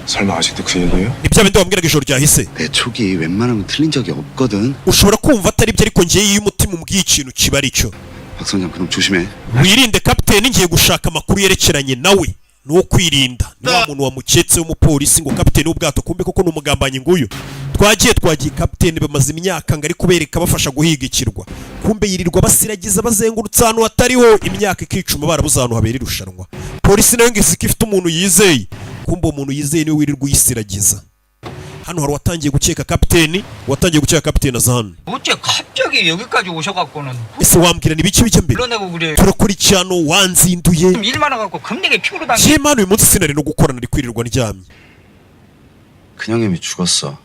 설마 아직도 그 얘기예요? ni bya bindi wambwiraga ijoro ryahise. 내 촉이 웬만하면 틀린 적이 없거든. ushobora kumva atari byo ariko ngiye iyo umutima umbwiye ikintu kiba ari cyo. 박 선장 그럼 조심해. wirinde kapiteni ngiye gushaka amakuru yerekeranye nawe. ni uwo kwirinda. ni wa muntu wamuketse w'umupolisi ngo kapiteni w'ubwato kumbe koko ni umugambanyi nguyu. twagiye kapiteni bamaze imyaka ngo ari kubereka bafasha guhiga ikirwa. kumbe yirirwa basiragiza bazengurutse ahantu hatariho imyaka ikicuma barabuze ahantu habera irushanwa. polisi nayo ngo isika ifite umuntu yizeye. kumbe uwo muntu yizeye niwe wirirwa uyisiragiza. hano hari watangiye gukeka kapiteni aza hano. 어째 갑자기 여기까지 오셔갖고는 ese wambwira ni biki bijya mbere? 불러내고 그래. turakurikirana wanzinduye. 일 많아갖고 금내게 피부로 당겨. Jemana uyu munsi sinari no gukorana ari kwirirwa ndyamye. 큰형님이 죽었어.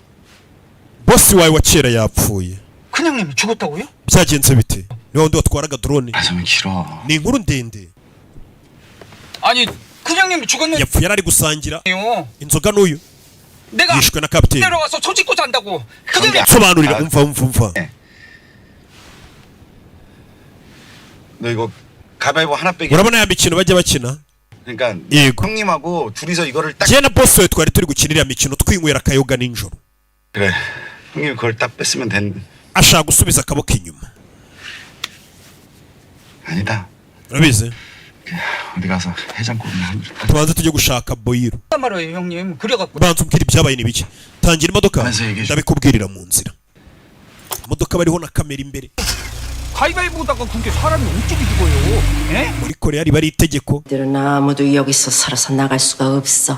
bosi wawe wa kera yapfuye. 큰형님이 죽었다고요? byagenze bite? ni wundi watwaraga drone. 말하면 길어. ni inkuru ndende. 아니 큰형님이 죽었는데요. yapfuye yari ari gusangira inzoga n'uyu 내가 yishwe na kapiteni. 내려와서 소 짓고 잔다고. 큰형님 sobanurira umva. 너 이거 가위바위보 하나 빼기. urabona ya mikino bajya bakina? 그러니까 yego. 형님하고 둘이서 이거를 딱. jye na bosi we twari turi gukinira ya mikino twinywera akayoga nijoro. 그래. 형님 그걸 딱 뺐으면 된. ashaka gusubiza akaboko inyuma. 아니다. urabizi? 어디 가서 해장국이나 한 그릇. tubanze tujye gushaka boyiro. 말이에요 형님. 그래갖고 banza umbwira ibyabaye ni biki. tangira imodoka Maze yigisha. ndabikubwirira mu nzira. imodoka bariho na kamera imbere. 가위바위보다가 그게 사람이 움직이 죽어요. 예? muri korea riba ari itegeko. 들은 아무도 여기서 살아서 나갈 수가 없어.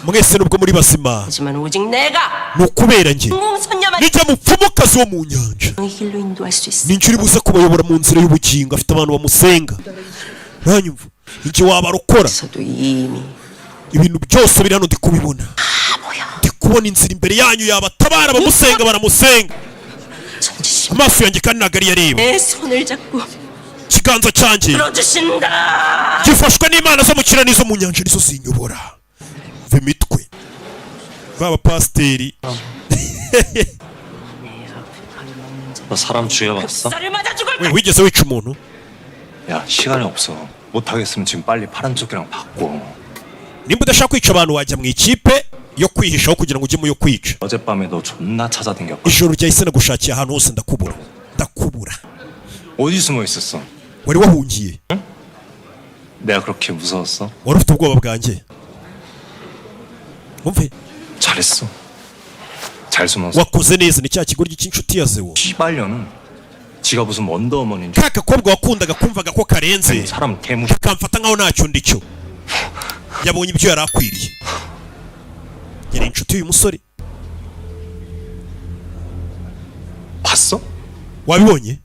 mwese nubwo muri bazima 하지만 오직 내가 ni ukubera njye 공선녀만 nijya mupfumukazi wo mu nyanja. 의 길로 인도할 수 있어. ninjye uri buze kubayobora mu nzira y'ubugingo. afite abantu bamusenga. ntanyumva njye wabarokora. 서도 이미 ibintu byose biri hano ndi kubibona. ndi kubona inzira imbere yanyu yabatabara bamusenga baramusenga. 손짓이 amaso yanjye kandi ntabwo ari yareba. 내 손을 잡고 ikiganza cyanjye 들어주신다. gifashwe n'imana zo mu kirere n'izo mu nyanja nizo zinyobora. mva imitwe b'abapasiteri. 너 사람 죽여봤어? 쌀을 맞아 죽을 we wigeze wica umuntu? 야 시간이 없어. 못하겠으면 지금 빨리 파란 조끼랑 바꿔. nimba udashaka kwica abantu wajya mu ikipe yo kwihishaho kugira ngo ujye mu yo kwica. 어젯밤에 너 존나 찾아댕겼거든. ijoro ryahise nagushakira ahantu hose ndakubura. 어디 숨어 있었어? wari wahungiye? 내가 그렇게 무서웠어? wari ufite ubwoba bwanjye? umve 잘했어. 잘 숨었어. wakoze neza. ni cya kigoryi cy'inshuti ya zewo. 시발년은 지가 무슨 원더우먼인지 ka gakobwa wakundaga kumvaga ko karenze 사람 개무 kamfata nkaho ntacyo ndicyo. yabonye ibyo yari akwiriye. yari inshuti y'uyu musore. 봤어? wabibonye?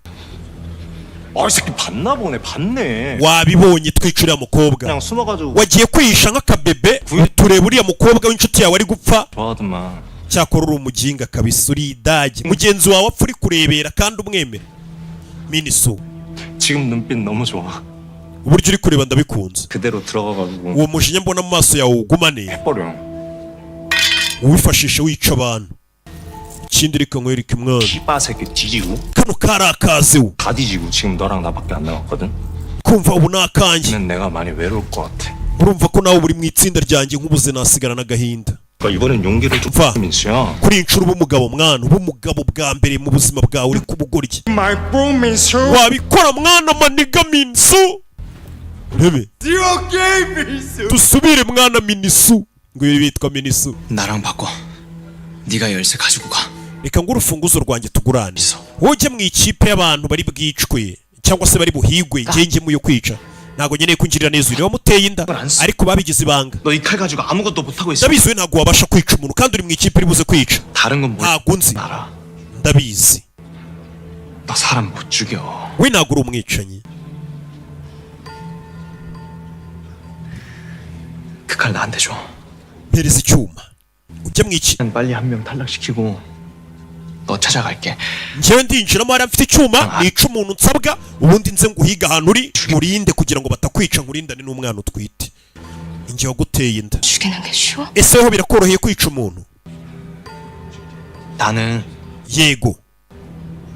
아, 이 새끼 봤나 보네. 봤네. wabibonye twicuriye mukobwa. 그냥 숨어가지고 wagiye kwihisha nk'akabebe tureba uriya mukobwa w'inshuti yawe ari gupfa. 좋아하더만. cyakora uri umuginga kabisa. uri idage. mugenzi wawe apfa uri kurebera kandi umwemera. miniso 지금 눈빛 너무 좋아. uburyo uri kureba ndabikunze. 그대로 들어가가지고 uwo mujinya mbona mu maso yawe ugumane. 해버려. uwifashisha wica abantu. ikindi reka nkwereke mwana. 씨바 새끼 뒤지고 kano kari akaziwe. 다 뒤지고 지금 너랑 나밖에 안 남았거든. kumva ubu ni akanjye. 는 내가 많이 외로울 것 같아. urumva ko nawe uri mu itsinda ryanjye nk'ubuze nasigara n'agahinda. 그러니까 이번엔 용기를 좀 봐. 민수야. kuri iyi nshuro uba umugabo mwana. uba umugabo bwa mbere mu buzima bwawe uri kubugoryi. wabikora mwana maniga minsu. rebe dusubire mwana minisu. ngo ibi bitwa minisu. 나랑 바꿔. 네가 열쇠 가지고 가. reka ngo urufunguzo rwanjye tugurane. wowe ujye mu ikipe y'abantu bari bwicwe cyangwa se bari buhigwe. njye njye mu yo kwica. ntabwo nkeneye kungirira neza uyu wamuteye inda ariko babigize ibanga. 너 이 칼 가지고 아무것도 못하고 있어. ndabizi we ntabwo wabasha kwica umuntu kandi uri mu ikipe iri buze kwica. 다른 건 뭘? ntabwo nzi. 알아. ndabizi 너 사람 못 죽여. we ntabwo uri umwicanyi. 그 칼 나한테 줘. mpereza icyuma ujya mu iki. 난 빨리 한 명 탈락시키고 너 찾아갈게. njyewe ndinjiramo hariya mfite icyuma nica umuntu nsabwa ubundi nze nguhiga ahantu uri nkurinde kugira ngo batakwica nkurindane n'umwana utwite. njye waguteye inda. 죽이는 게 쉬워? ese ho birakoroheye kwica umuntu? 나는 yego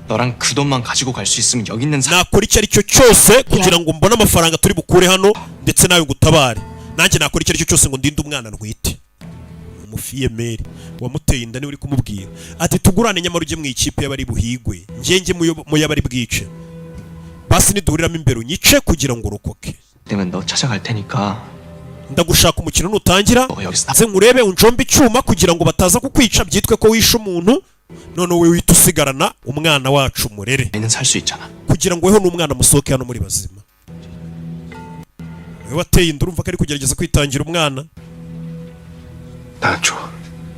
너랑 그 돈만 가지고 갈 수 있으면 여기 있는 사람 nakora icyo ari cyo cyose kugira ngo mbone amafaranga turi bukure hano ndetse nawe ngutabare. nanjye nakora icyo ari cyo cyose ngo ndinde umwana ntwite. umufiyemeri wamuteye inda niwe uri kumubwira ati tugurane nyamara ujye mu ikipe y'abari buhigwe njye mu y'abari bwice basi niduhuriramo imbere unyice kugira ngo urokoke. 되면 너 찾아갈 테니까 ndagushaka umukino nutangira 너 여기서 nze nkurebe unjombe icyuma kugira ngo bataza kukwica byitwe ko wishe umuntu none wowe wihita usigarana umwana wacu murere 나는 살 수 있잖아. kugira ngo weho n'umwana musohoke hano muri bazima. wowe wateye inda urumva ko ari kugerageza kwitangira umwana. 나 줘.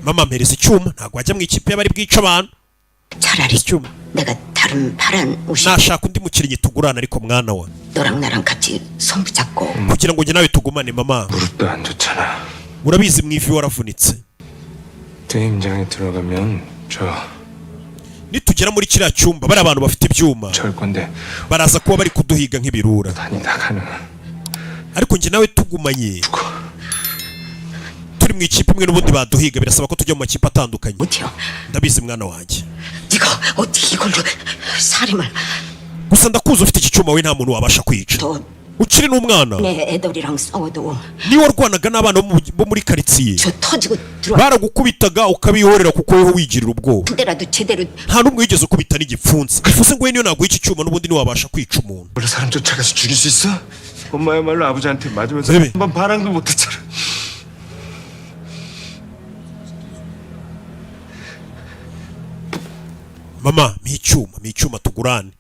mama mpereza icyuma ntabwo wajya mu ikipe y'abari bwica abantu. 차라리 icyuma 내가 다른 파란 옷이 nashaka undi mukinnyi tugurana ariko mwana wa 너랑 나랑 같이 손 붙잡고 kugira ngo njye nawe tugumane. mama 무릎도 안 좋잖아. urabizi mu ivi waravunitse. 게임장에 들어가면 nitugera muri kiriya cyumba bari abantu bafite ibyuma 절 건데 baraza kuba bari kuduhiga nk'ibirura 다니다가는 ariko njye nawe tugumanye turi mu ikipe imwe n'ubundi baduhiga birasaba ko tujya mu makipe atandukanye. 못해요. ndabizi mwana wanjye 네가 어떻게 이걸로 살인을 gusa ndakuzi ufite iki cyuma we nta muntu wabasha kwica 더 ukiri n'umwana 내 애들이랑 싸워도 niwe warwanaga n'abana bo muri karitsiye 저 터지고 들어와 baragukubitaga ukabihorera kuko weho wigirira ubwoba 그때라도 제대로 nta n'umwe wigeze ukubita n'igipfunsi bivuze ngo we niyo naguha iki cyuma n'ubundi ntiwabasha kwica umuntu. 원래 사람 쫓아가서 죽일 수 있어? 엄마야말로 아버지한테 맞으면서 왜? 한번 반항도 못했잖아. mama mpa icyuma tugurane.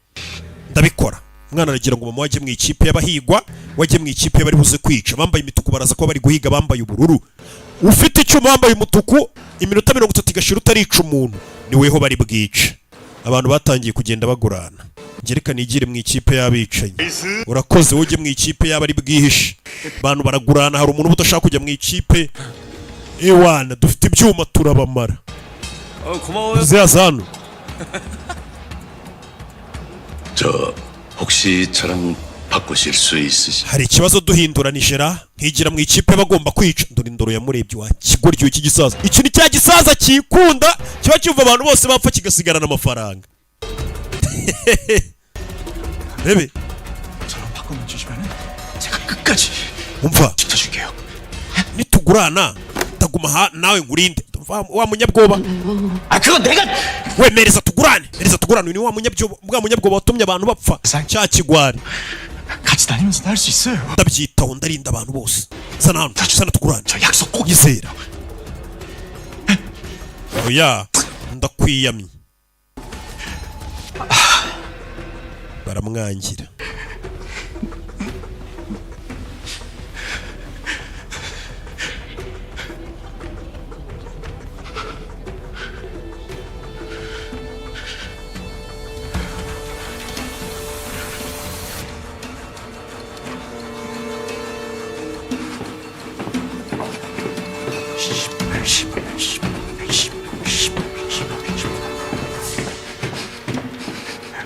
ndabikora umwana aragira ngo mama wajye mu ikipe y'abahigwa wajye mu ikipe y'abari buze kwica. bambaye imituku baraza kuba bari guhiga bambaye ubururu. ufite icyuma wambaye umutuku iminota 30 igashira utarica umuntu ni weho bari bwice. abantu batangiye kugenda bagurana. ngereka nigire mu ikipe y'abicanyi. urakoze ujye mu ikipe y'abari bwihishe. abantu baragurana hari umuntu udashaka kujya mu ikipe. ewana dufite ibyuma turabamara. 고마워요. zazano 저 혹시 저랑 바꾸실 수 있으시? hari ikibazo duhinduranijera nkigira mu ikipe bagomba kwica. dore indoro yamurebye wa kigoryo iki gisaza. iki ni cya gisaza kikunda kiba cyumva abantu bose bapfa kigasigarana amafaranga. rebe 저랑 바꿔만 주시면은 제가 끝까지 umva 지켜줄게요. nitugurana taguma nawe ngurinde. wa munyabwoba 아 그건 내가 wemereza tugurane ni wa munyabwoba watumye abantu bapfa cya kigwari. 같이 다니면서 할 수 있어요. ndabyitaho ndarinda abantu bose. zana hano sana tugurane. 저 약속 꼭 yizera oya ndakwiyamye. baramwangira.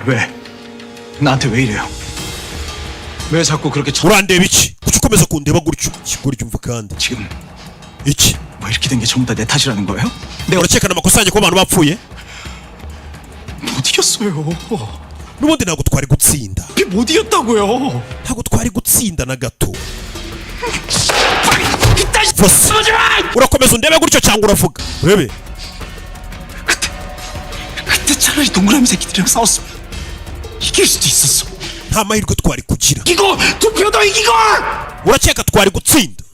왜? 나한테 왜 이래요? 왜 자꾸 그렇게 urandeba iki kuki ukomeza kundeba gutyo kigoryo umva kandi 지금 iki 뭐 이렇게 된 게 전부 다 내 탓이라는 거예요? 내가 urakekana amakosa yanjye ko abantu bapfuye. 못 이겼어요. n'ubundi ntabwo twari gutsinda. 못 이겼다고요. ntabwo twari gutsinda na gato. Fose urakomeza undebe gutyo cyangwa uravuga urebe. 그때 차라리 동그라미 새끼들이랑 싸웠으면 이길 수도 있었어. nta mahirwe twari kugira. 이거 투표도 이기고 urakeka twari gutsinda.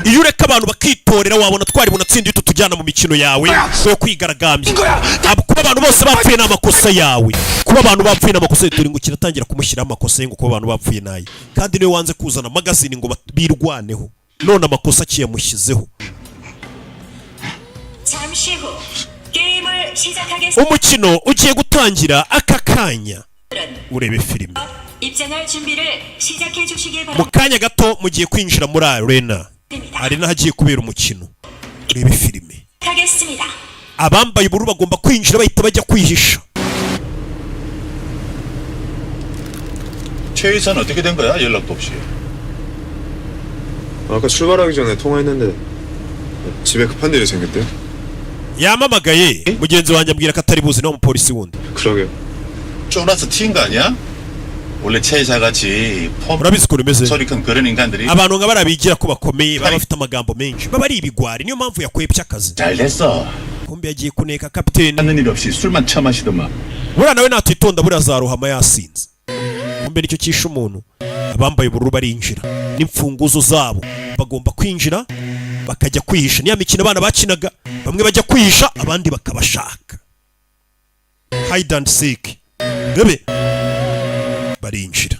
iyo ureka abantu bakitorera wabona twari bunatsinda iyo tujyana mu mikino yawe yo kwigaragambya. Kuba abantu bose bapfuye n'amakosa yawe, kuba abantu bapfuye n'amakosa yawe, turi ngo kiratangira kumushyiraho amakosa ye ngo kuba abantu bapfuye naye, kandi niwe wanze kuzana magazine ngo birwaneho, none amakosa akiyamushyizeho. umukino ugiye gutangira aka kanya, urebe filime mu kanya gato mugiye kwinjira muri arena, arena hagiye kubera umukino, urebe filime. abambaye ubururu bagomba kwinjira bahita bajya kwihisha. 최 의사는 어떻게 된 거야? 연락도 없이. 아까 출발하기 전에 통화했는데 집에 급한 일이 생겼대. yamamagaye mugenzi wanjye ambwira ko atari buzi n'umupolisi wundi. 그러게요. 쫄아서 튀은 거 아니야? 원래 최 의사 같이 urabizi ukuntu bimeze, 소리 큰 그런 인간들이 abantu nka bariya bigira ko bakomeye baba bafite amagambo menshi, baba ari ibigwari, niyo mpamvu yakwebye akazi. 잘 됐어. kumbe yagiye kuneka kapiteni. 하는 일 없이 술만 처마시더만. buriya nawe natitonda buriya azarohama yasinze. kumbe nicyo cyishe umuntu. abambaye ubururu barinjira n'imfunguzo zabo, bagomba kwinjira bakajya kwihisha. niya mikino abana bakinaga, bamwe bajya kwihisha abandi bakabashaka, hide and seek. bebe barinjira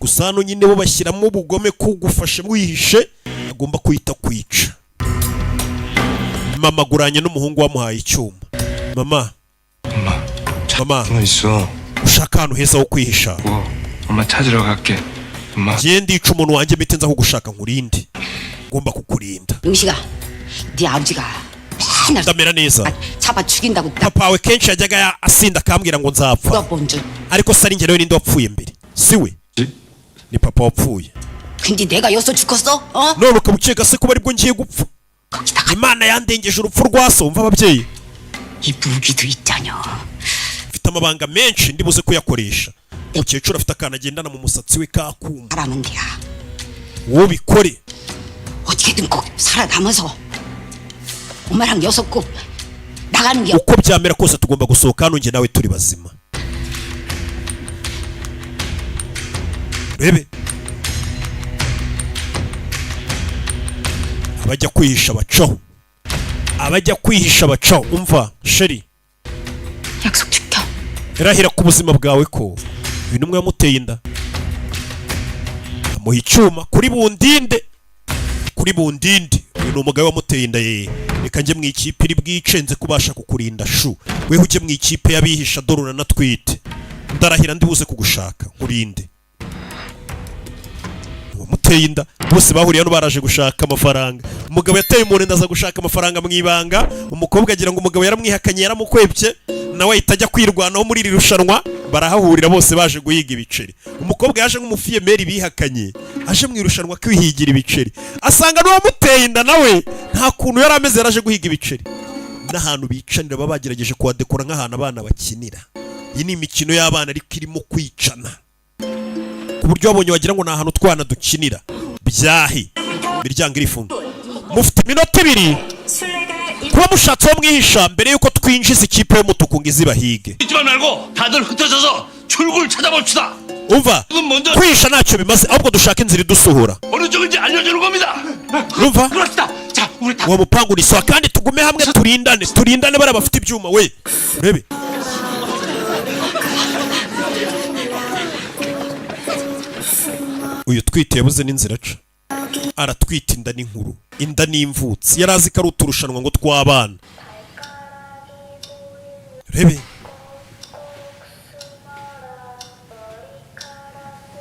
gusa hano nyine bo bashyiramo ubugome kugufasha mwihishe, agomba kwita kwica. mama guranye n'umuhungu wamuhaye icyuma. mama 너 있어. ushaka ahantu heza ho kwihisha? 엄마 찾으러 갈게. 엄마. giye ndica umuntu wanjye mbite nza kugushaka nkurinde, ngomba kukurinda. 용식아, 네 아버지가 맨날 ndamera neza. 잡아 죽인다고 딱 papa wawe kenshi yajyaga asinda akambwira ngo nzapfa, 물어본 줄. ariko se ari njye nawe ninde wapfuye mbere? si we, ni papa wapfuye. 근데 내가 여기서 죽었어? 어? none ukaba ukeka se kuba aribwo ngiye gupfa? 거기다가 imana yandengeje urupfu rwa so. umva ababyeyi, 이 무기도 있잖여. mfite amabanga menshi ndibuze kuyakoresha. umukecuru afite akantu agendana mu musatsi we kakuma. 하라면 돼야. wowe bikore. 어떻게든 꼭 살아남아서 엄마랑 여섯 꼭 나가는 게 uko byamera kose tugomba gusohoka hano njye nawe turi bazima. rebe abajya kwihisha bacaho, abajya kwihisha bacaho. umva sheri, 약속 지켜. irahira ku buzima bwawe ko uyu numwe yamuteye inda, amuha icyuma kuri bundinde, kuri bundinde. uyu ni umugabo wamuteye inda ye. reka njye mu ikipe iri bwice nze kubasha kukurinda shu, weho ujye mu ikipe y'abihisha dore uranatwite. ndarahira ndibuze kugushaka nkurinde. wamuteye inda bose bahuriye hano baraje gushaka amafaranga. umugabo yateye umuntu inda aza gushaka amafaranga mu ibanga, umukobwa agira ngo umugabo yaramwihakanye yaramukwebye, nawe ahita ajya kwirwanaho muri iri rushanwa. barahahurira bose baje guhiga ibiceri. umukobwa yaje nk'umufiyemeri bihakanye, aje mu irushanwa kwihigira ibiceri, asanga n'uwamuteye inda nawe nta kuntu yari ameze, yaraje guhiga ibiceri. n'ahantu bicanira baba bagerageje kuhadekora nk'ahantu abana bakinira. iyi ni imikino y'abana ariko irimo kwicana, ku buryo wabonye wagira ngo ni ahantu twana dukinira. byahi imiryango irifunga. mufite iminota ibiri kuba mushatse wo mwihisha mbere yuko twinjiza ikipe y'umutuku ngo izibahige. 잊지 말고 다들 흩어져서 출구를 찾아봅시다. umva kwihisha ntacyo bimaze, ahubwo dushaka inzira idusohora. 어느 쪽인지 알려주는 겁니다. umva 그럽시다. 자, 우리 다 uwo mupangu ni sawa, kandi tugume hamwe turindane bariya bafite ibyuma. we urebe uyu twite yabuze n'inzira aca, aratwita inda n'inkuru, inda n'imvutsi. yari azi ko ari uturushanwa ngo tw'abana. rebe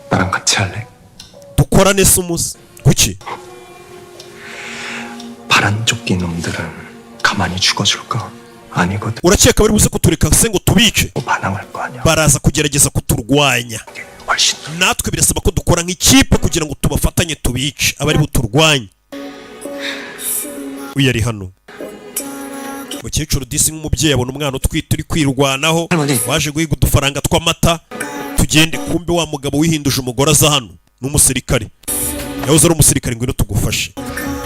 나랑 같이 할래? dukorane se umuze. kuki? 파란 조끼 놈들은 가만히 죽어줄까? 아니거든. urakeka bari buze kutureka se ngo tubice? 반항할 거 아니야. baraza kugerageza kuturwanya. 훨씬 natwe birasaba ko dukora nk'ikipe kugira ngo tubafatanye tubice abari buturwanye. uyu ari hano. umukecuru disi nk'umubyeyi abona umwana utwite uri kwirwanaho, waje guhiga udufaranga tw'amata. tugende, kumbe wa mugabo wihinduje umugore aza hano n'umusirikare. yahoze ari umusirikare, ngwino tugufashe.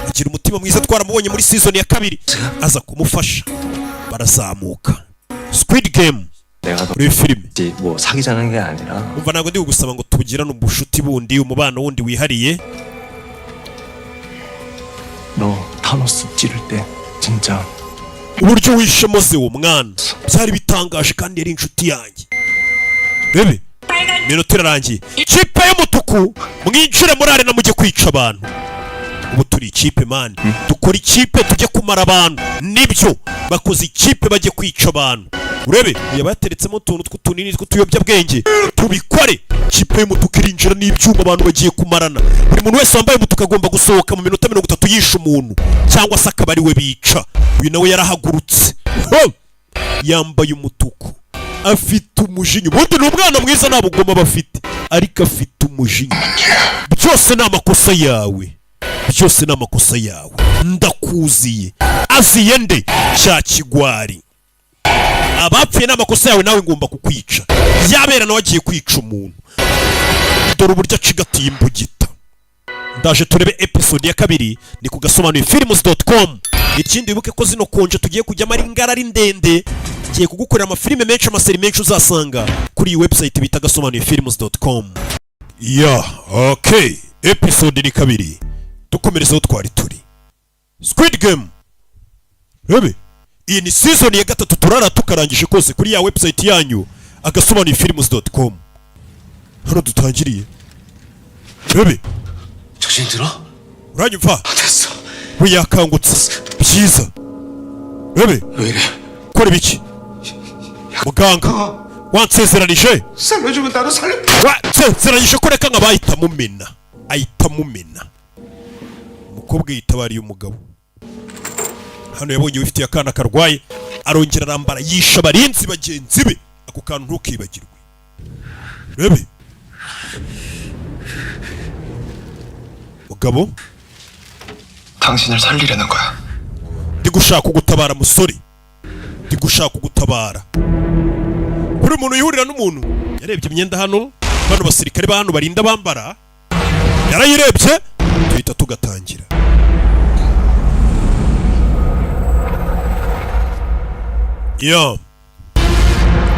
agira umutima mwiza, twaramubonye muri season ya 2, aza kumufasha. barazamuka. Squid Game 내가 muri filime. 뭐 사귀자는 게 아니라 umva ntabwo ndi kugusaba ngo tugirane ubushuti bundi, umubano wundi wihariye. 타노스 찌를 때 진짜 uburyo wishemo se uwo mwana byari bitangaje kandi yari inshuti yanjye. Bebe minota irarangiye, ikipe y'umutuku mwinjire muri arena mujye kwica abantu. Ubu turi ikipe mani, dukora ikipe tujye kumara abantu. Nibyo bakoze ikipe bajye kwica abantu. Urebe yabateretsemo utuntu tw'utunini tw'utuyobyabwenge, tubikore. Ikipe y'umutuku irinjira n'ibyuma abantu bagiye kumarana. Buri muntu wese wambaye umutuku agomba gusohoka mu minota 30 yisha umuntu cyangwa se akaba ari we bica. Uyu nawe yarahagurutse, yambaye umutuku, afite umujinya. Ubundi ni umwana mwiza nta bugoma bafite, ariko afite umujinya. Byose ni amakosa yawe, byose ni amakosa yawe. Ndakuziye aziye nde cya kigwari. Abapfuye n'amakosa yawe, nawe ngomba kukwica. Yabera nawe agiye kwica umuntu. Dore uburyo acigatiye imbugita. Ndaje turebe episode ya kabiri, ni ku gasobanuye films.com. Ikindi wibuke ko zino konje tugiye kujyamo ari ngara ari ndende. Ngiye kugukorera amafilime menshi, amaseri menshi uzasanga kuri iyi website bita gasobanuye films.com. Okay, episode ni kabiri. Dukomerezaho twari turi Squid Game. Rebe, iyi ni season ya gatatu turara tukarangije kose kuri ya website yanyu agasobanuye films.com. Hano dutangiriye. Rebe, 정신 들어? uranyumva? 됐어. We yakangutse byiza. Rebe, 왜 이래? kora biki? Muganga wansezeranije? 살려주면 나도 살려. Wansezeranije ko reka nk'abahita mumena. Ahita mumena. Umukobwa yitabariye umugabo. Hano yabonye wifitiye akana karwaye, arongera arambara yisha abarinzi bagenzi be. Ako kantu ntukibagirwe. Rebe, mugabo, 당신을 살리려는 거야. ndi gushaka kugutabara musore, ndi gushaka kugutabara. Buri muntu yihurira n'umuntu yarebye imyenda hano, bano basirikare ba hano barinda bambara, yarayirebye, tuhita tugatangira.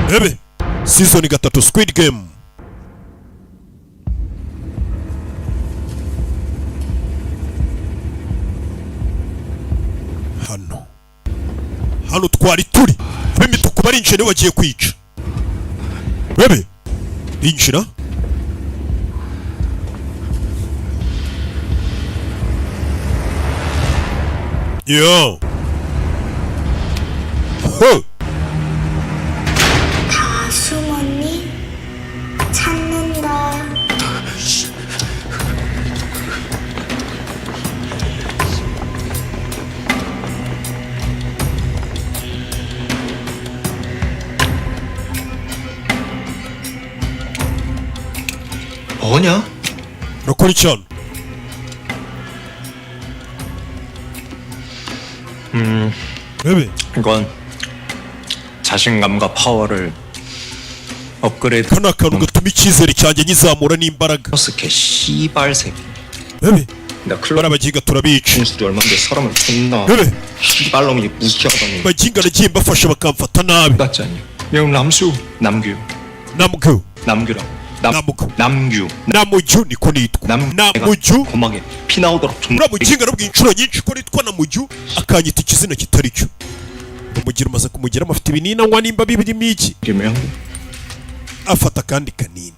Rebe, season 3 Squid Game. Hano twari turi, ab'imituku barinjira nibo bagiye kwica. Rebe, injira. 다 숨었니? 찾는다. 뭐냐? 로코리천. Rebe, 이건 자신감과 파워를 업그레이드. kana kantu gatuma icyizere cyanjye nyizamura n'imbaraga. 스케 씨발 새끼. Rebe, 나 클럽 barabagiga turabica. 진수도 얼마인데 사람을 존나 Rebe, 씨발놈이 무시하다니. baginga nagiye mbafasha bakamfata nabi. 낫지 않냐? 형 남수 남규 Namgu, 남규라 Namgu, 남규 Namuju niko nitwa. Namuju. 고막에 피 나오도록 존나. Uramuginga nabwiye inshuro nyinshi ko nitwa Namuju, akanyita ikizina kitari cyo. Umugira umaze kumugira afite ibinini anywa nimba bibirimo iki. 김영 Afata kandi kanini.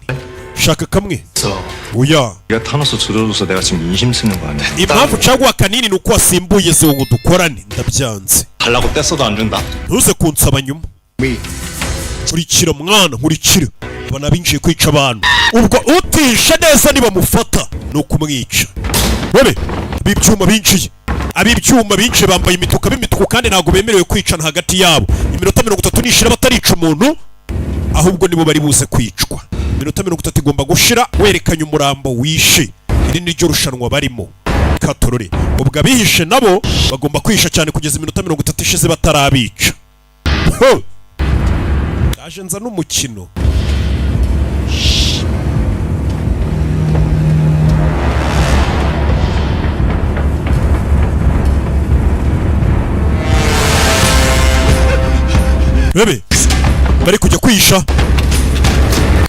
Shaka kamwe. 써. Oya. 네가 타노스 들어줘서 내가 지금 인심 쓰는 거 아니야? Impamvu caguha kanini nuko wasimbuye se ngo dukorane, ndabyanze. 달라고 뗐어도 안 준다. Ntuze kunsaba nyuma. Nkurikira mwana, nkurikira. Abana binjiye kwica abantu. Ubwo utisha neza niba mufata nuko umwica. Rebe, bibyuma binjiye. Abibyuma binjiye bambaye imituka b'imituku kandi ntago bemerewe kwicana hagati yabo. Iminota 30 nishira batarica umuntu, ahubwo nibo bari buze kwicwa. Iminota 30 igomba gushira werekanye umurambo wishe. Iri ni ryo rushanwa barimo. Katorore. Ubwo abihishe nabo bagomba kwisha cyane kugeza iminota 30 ishize batarabica. Aje nza n'umukino. Rebe, bari kujya kwisha.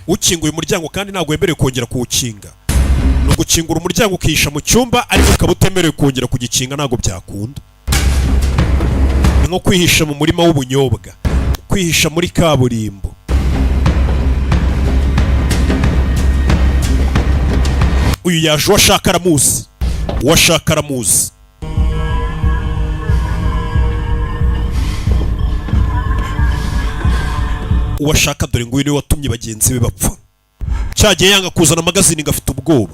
Ukinguye umuryango kandi ntabwo wemerewe kongera kuwukinga. ni ugukingura umuryango ukihisha mu cyumba ariko ukaba utemerewe kongera kugikinga, ntabwo byakunda. Ni nko kwihisha mu murima w'ubunyobwa, kwihisha muri kaburimbo. Uyu yaje uwashaka aramuzi, uwashaka aramuzi. Uwashaka dore ngo uyu niwe watumye bagenzi be bapfa. Cyagiye yanga kuzana magazine ngafite ubwoba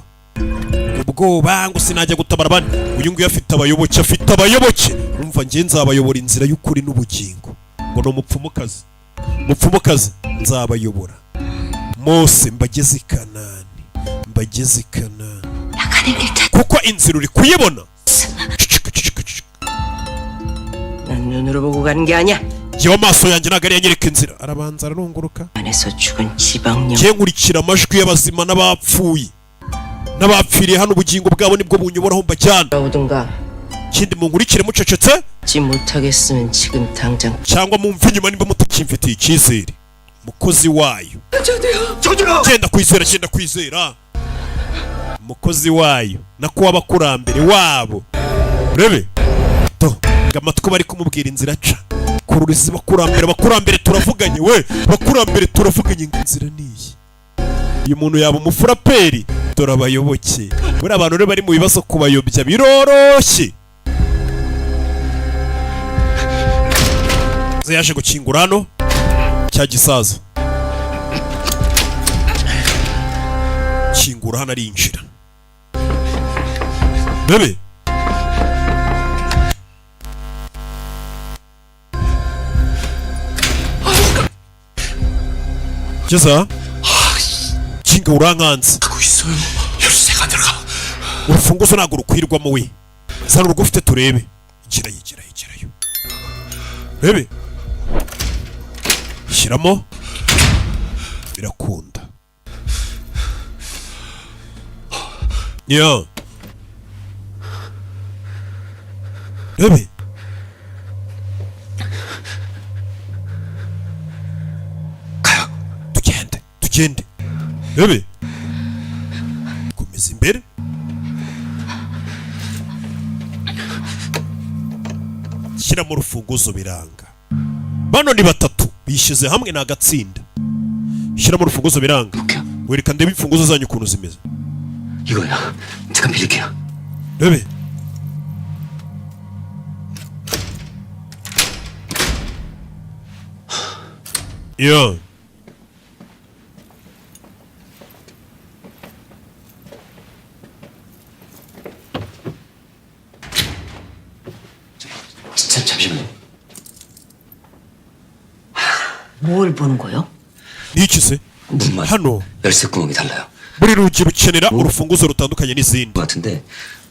ngo sinajya gutabara abandi. Uyu nguyu afite abayoboke, afite abayoboke. Umva ngiye nzabayobora inzira y'ukuri n'ubugingo. Ngo no mupfumukazi, mupfumukazi nzabayobora. Mose mbageze i Kanani, mbageze i Kanani. Kuko inzira uri kuyibona. 난 눈으로 보고 가는 게 아니야. Yewe amaso yanjye ntabwo ari yanyereka inzira. Arabanza ararunguruka. 안에서 죽은 지방령. Ngiye nkurikira amajwi y'abazima n'abapfuye, n'abapfiriye hano ubugingo bwabo nibwo bunyoboraho mbajyana. 오든가. Kindi munkurikire mucecetse, 지 못하겠으면 지금 당장. cyangwa mumve inyuma nimba mutakimfitiye icyizere. Mukozi wayo. Genda kwizera, genda kwizera. Mukozi wayo nako w'abakurambere wabo. Urebe to amatwi bari kumubwira inzira aca. Kururiza bakurambere turavuganye we, bakurambere turavuganye inzira niyi. Uyu muntu yaba umufuraperi, dore abayoboke. Muri abantu rero bari mu bibazo kubayobya biroroshye. Yaje gukingura hano cya gisaza. Kingura hano arinjira. Bebe Jeza kinga urankanze. 하고 있어요. 열쇠가 안 들어가. Urufunguzo ntabwo rukwirwamo we. Zana urwo ufite turebe. Igirayo. Bebe shyiramo, birakunda. Bebe 가요. tugende. Bebe komeza imbere. Shyiramo urufunguzo biranga. Bano ni batatu bishyize hamwe na gatsinda. Shyiramo urufunguzo biranga. Wereka ndebe imfunguzo zanyu ukuntu zimeze. 이거야. 잠깐 빌릴게요. Bebe 잠시만요. 뭘 보는 거요? 니kize 문만 hano 열쇠 구멍이 달라요. buri rugi rukenera urufunguzo rutandukanye n'izindi. 같은데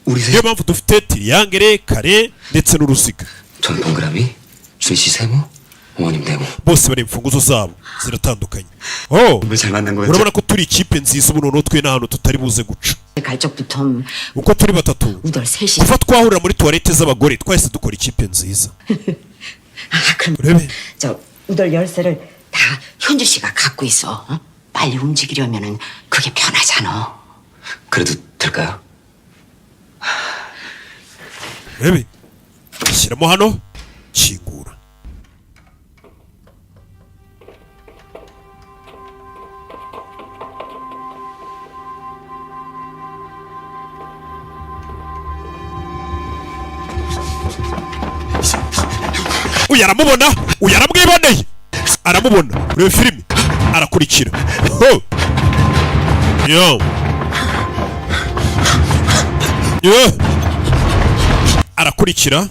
우리 niyo mpamvu dufite tiriyangere, kare ndetse n'uruziga. 전 동그라미, 준씨 세모, 어머님 네모. bose bari imfunguzo zabo ziratandukanye. 잘 만난 거였죠? urabona ko turi ikipe nziza, ubu noneho twe n'ahantu tutari buze guca. 갈 적부터 uko turi batatu 우덜 셋이. kuva twahurira muri tuwarete z'abagore twahise dukora ikipe nziza. 그럼 urebe 저 우덜 열쇠를 다 현주 씨가 갖고 있어. 어? 빨리 움직이려면은 그게 편하잖아. 그래도 될까요? urebe shyiramo hano kingura. uyu aramubona, uyu aramwiboneye, aramubona. urebe filime arakurikira. arakurikira.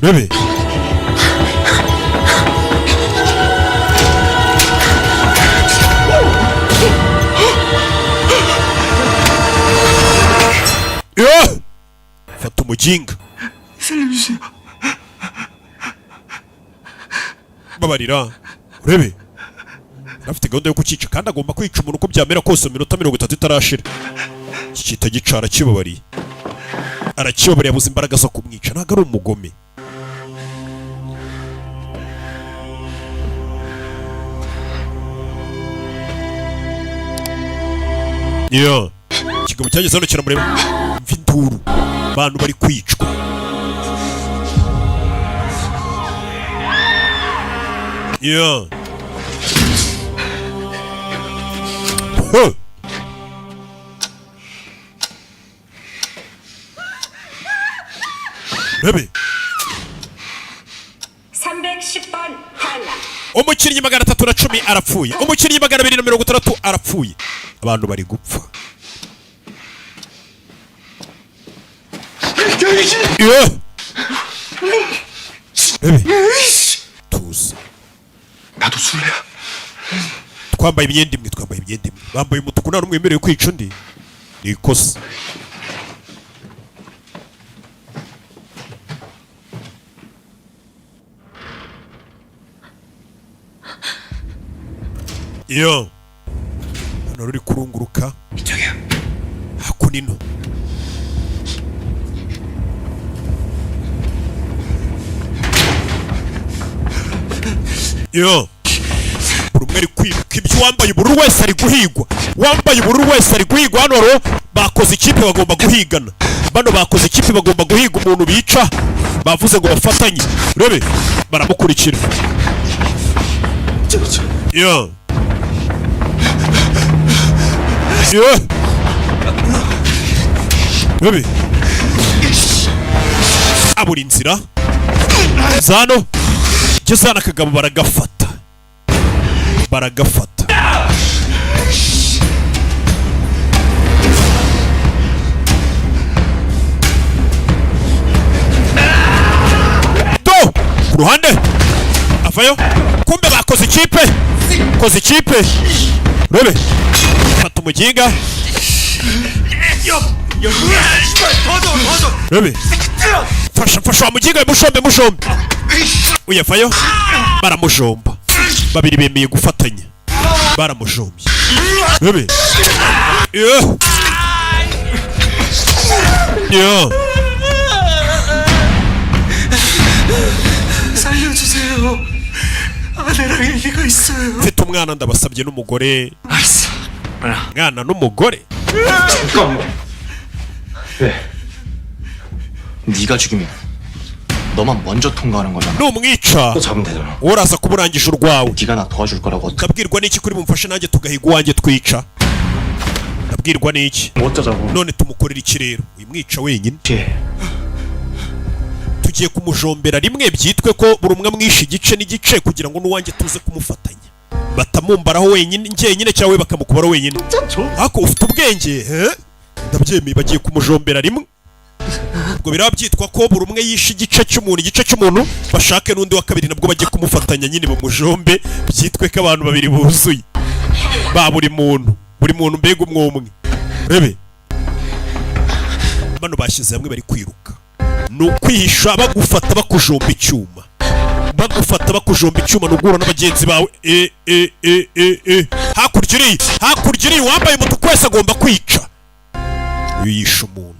bebe fata umujinga. babarira. urebe afite gahunda yo kukica kandi agomba kwica umuntu uko byamera kose mu minota 30 itarashira. Kikita gica arakibabariye, arakibabariye, abuze imbaraga zo kumwica. Ntabwo ari umugome. Yeah. Ikigabo cyageze hano kiramureba. Mva induru. Abantu bari kwicwa. Yeah. Huh. Rebe. 310번 탈락. umukinnyi 310 arapfuye. umukinnyi 260 arapfuye. abantu bari gupfa. Yeah. Rebe. tuza. 나도 술래야. twambaye imyenda imwe bambaye umutuku nta n'umwe wemerewe kwica undi. ni ikosa. iyo hano ruri kurunguruka 이쪽이야. hakunino. iyo buri umwe ari kwiruka ibyo wambaye ubururu wese ari guhigwa. hano rero bakoze ikipe bagomba guhigana. bano bakoze ikipe bagomba guhiga umuntu bica. bavuze ngo bafatanye. rebe baramukurikira. iyo rebe abura inzira zano gezana akagabo baragafata do ku ruhande avayo. kumbe bakoze ikipe rebe fata umuginga. rebe fasha wa muginga mushombe uyavayo. baramujomba babiri bemeye gufatanya baramujombye. rebe 살려주세요. 아내랑 얘기가 있어요. mfite umwana ndabasabye n'umugore. 알았어. mwana n'umugore. 잠깐만. 왜? 네가 죽이면 너만 먼저 통과하는 거잖아. numwica 또 잡으면 되잖아. uraza kuburangisha urwawe. 네가 나 도와줄 거라고 ndabwirwa n'iki kuri bumfashe nanjye tugahiga uwanjye twica? ndabwirwa n'iki? 어쩌자고. none tumukorera iki rero? uyimwica wenyine tugiye kumujombera rimwe byitwe ko buri umwe mwishe igice n'igice kugira ngo n'uwanjye tuze kumufatanya. batamumbaraho wenyine njyenyine cyangwa bakamukubaraho wenyine. ako ufite ubwenge ndabyemeye. bagiye kumujombera rimwe. ubwo biraba byitwa ko buri umwe yishe igice cy'umuntu bashake n'undi wa kabiri nabwo bagiye kumufatanya nyine bamujombe. byitwe ko abantu babiri buzuye ba buri muntu mbega umwe. rebe bano bashyize hamwe bari kwiruka. ni ukwihisha bagufata bakujomba icyuma. nugura n'abagenzi bawe. hakurya iri wambaye umutuku wese agomba kwica. uyu yishe umuntu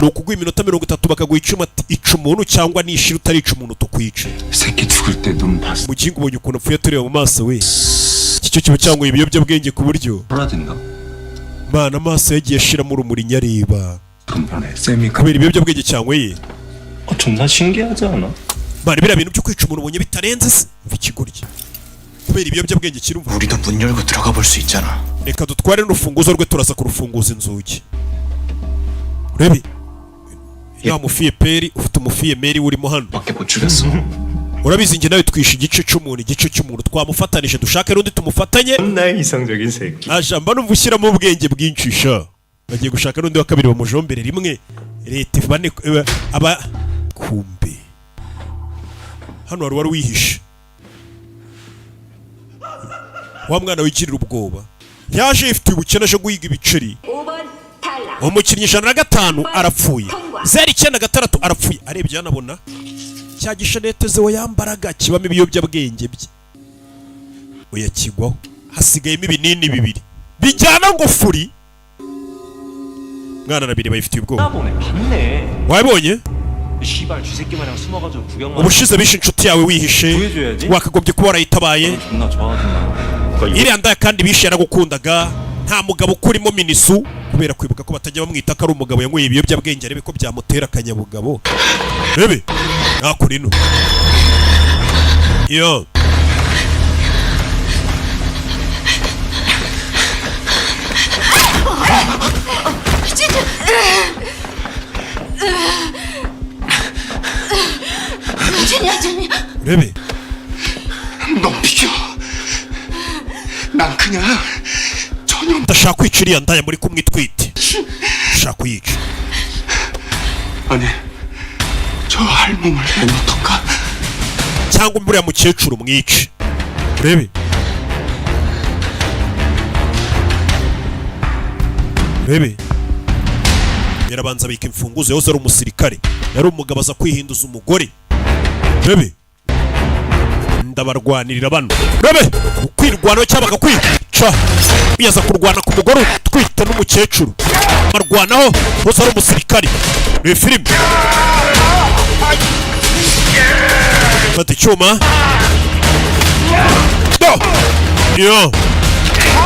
ni ukuguha iminota 30 bakaguha icyuma ica umuntu cyangwa nishira utarica umuntu tukwica. 새끼 죽을 때 눈 봤어. mugingo ubonye ukuntu apfuye tureba mu maso we. iki cyo kiba cyangwa ibiyobyabwenge ku buryo 돌아든다. mana amaso yagiye ashiramo urumuri nyareba 그럼 쌤이 kubera ibiyobyabwenge cyangwa ye. 존나 신기하지 않아? bari biriya bintu byo kwica umuntu ubonye bitarenze se mva ikigoryi kubera ibiyobyabwenge kirumva. 우리도 문 열고 들어가 볼 수 있잖아. reka dutware n'urufunguzo rwe turaza kurufunguza inzugi. rebe ya mufiye peri ufite umufiye meri urimo hano. 밖에 못 죽였어. urabizi njye nawe twishe igice cy'umuntu twamufatanije dushake n'undi tumufatanye. 존나 이상적인 새끼. ajamba numva ushyiramo ubwenge bwinshi sha. bagiye gushaka n'undi wa kabiri bamujombere rimwe. leta bane aba kumbe hano wari wihishe. wa mwana wigirira ubwoba yaje yifitiye ubukene aje guhiga ibiceri. 5번 탈락. umukinnyi 105 arapfuye. 096 arapfuye. arebye yanabona cya gishanete zewe yambaraga kibamo ibiyobyabwenge bye. oya kigwaho hasigayemo ibinini 2 bijyana ngo furi. mwana na 2 bayifitiye ubwoba. 보네 봤네. wabonye 씨발 쥐새끼 마냥 숨어가지고 구경만. ubushize bishe inshuti yawe wihishe. 구해줘야지. wakagombye kuba warayitabaye. 존나 좋아하던가. iriya ndaya kandi bishe yaragukundaga nta mugabo ukurimo minisu kubera kwibuka ko batajya bamwita ko ari umugabo yanyweye ibiyobyabwenge arebe ko byamutera akanyabugabo. Rebe nakora ino yo rebe 넌 비켜. 난 그냥 전혀 ndashaka kwica iriya ndaya muri kumwe itwite. ndashaka kuyica. 아니 저 할멈을 내놓던가. cyangwa uriya mukecuru mwice. rebe rebe yarabanza abika imfunguzo yose ari umusirikare yari umugabo aza kwihinduza umugore. rebe ndabarwanirira bano. rebe ukwirwanaho cyangwa bakakwica biyaza kurwana ku mugore utwite n'umukecuru marwanaho bose ari umusirikare. ni filime. fata icyuma yo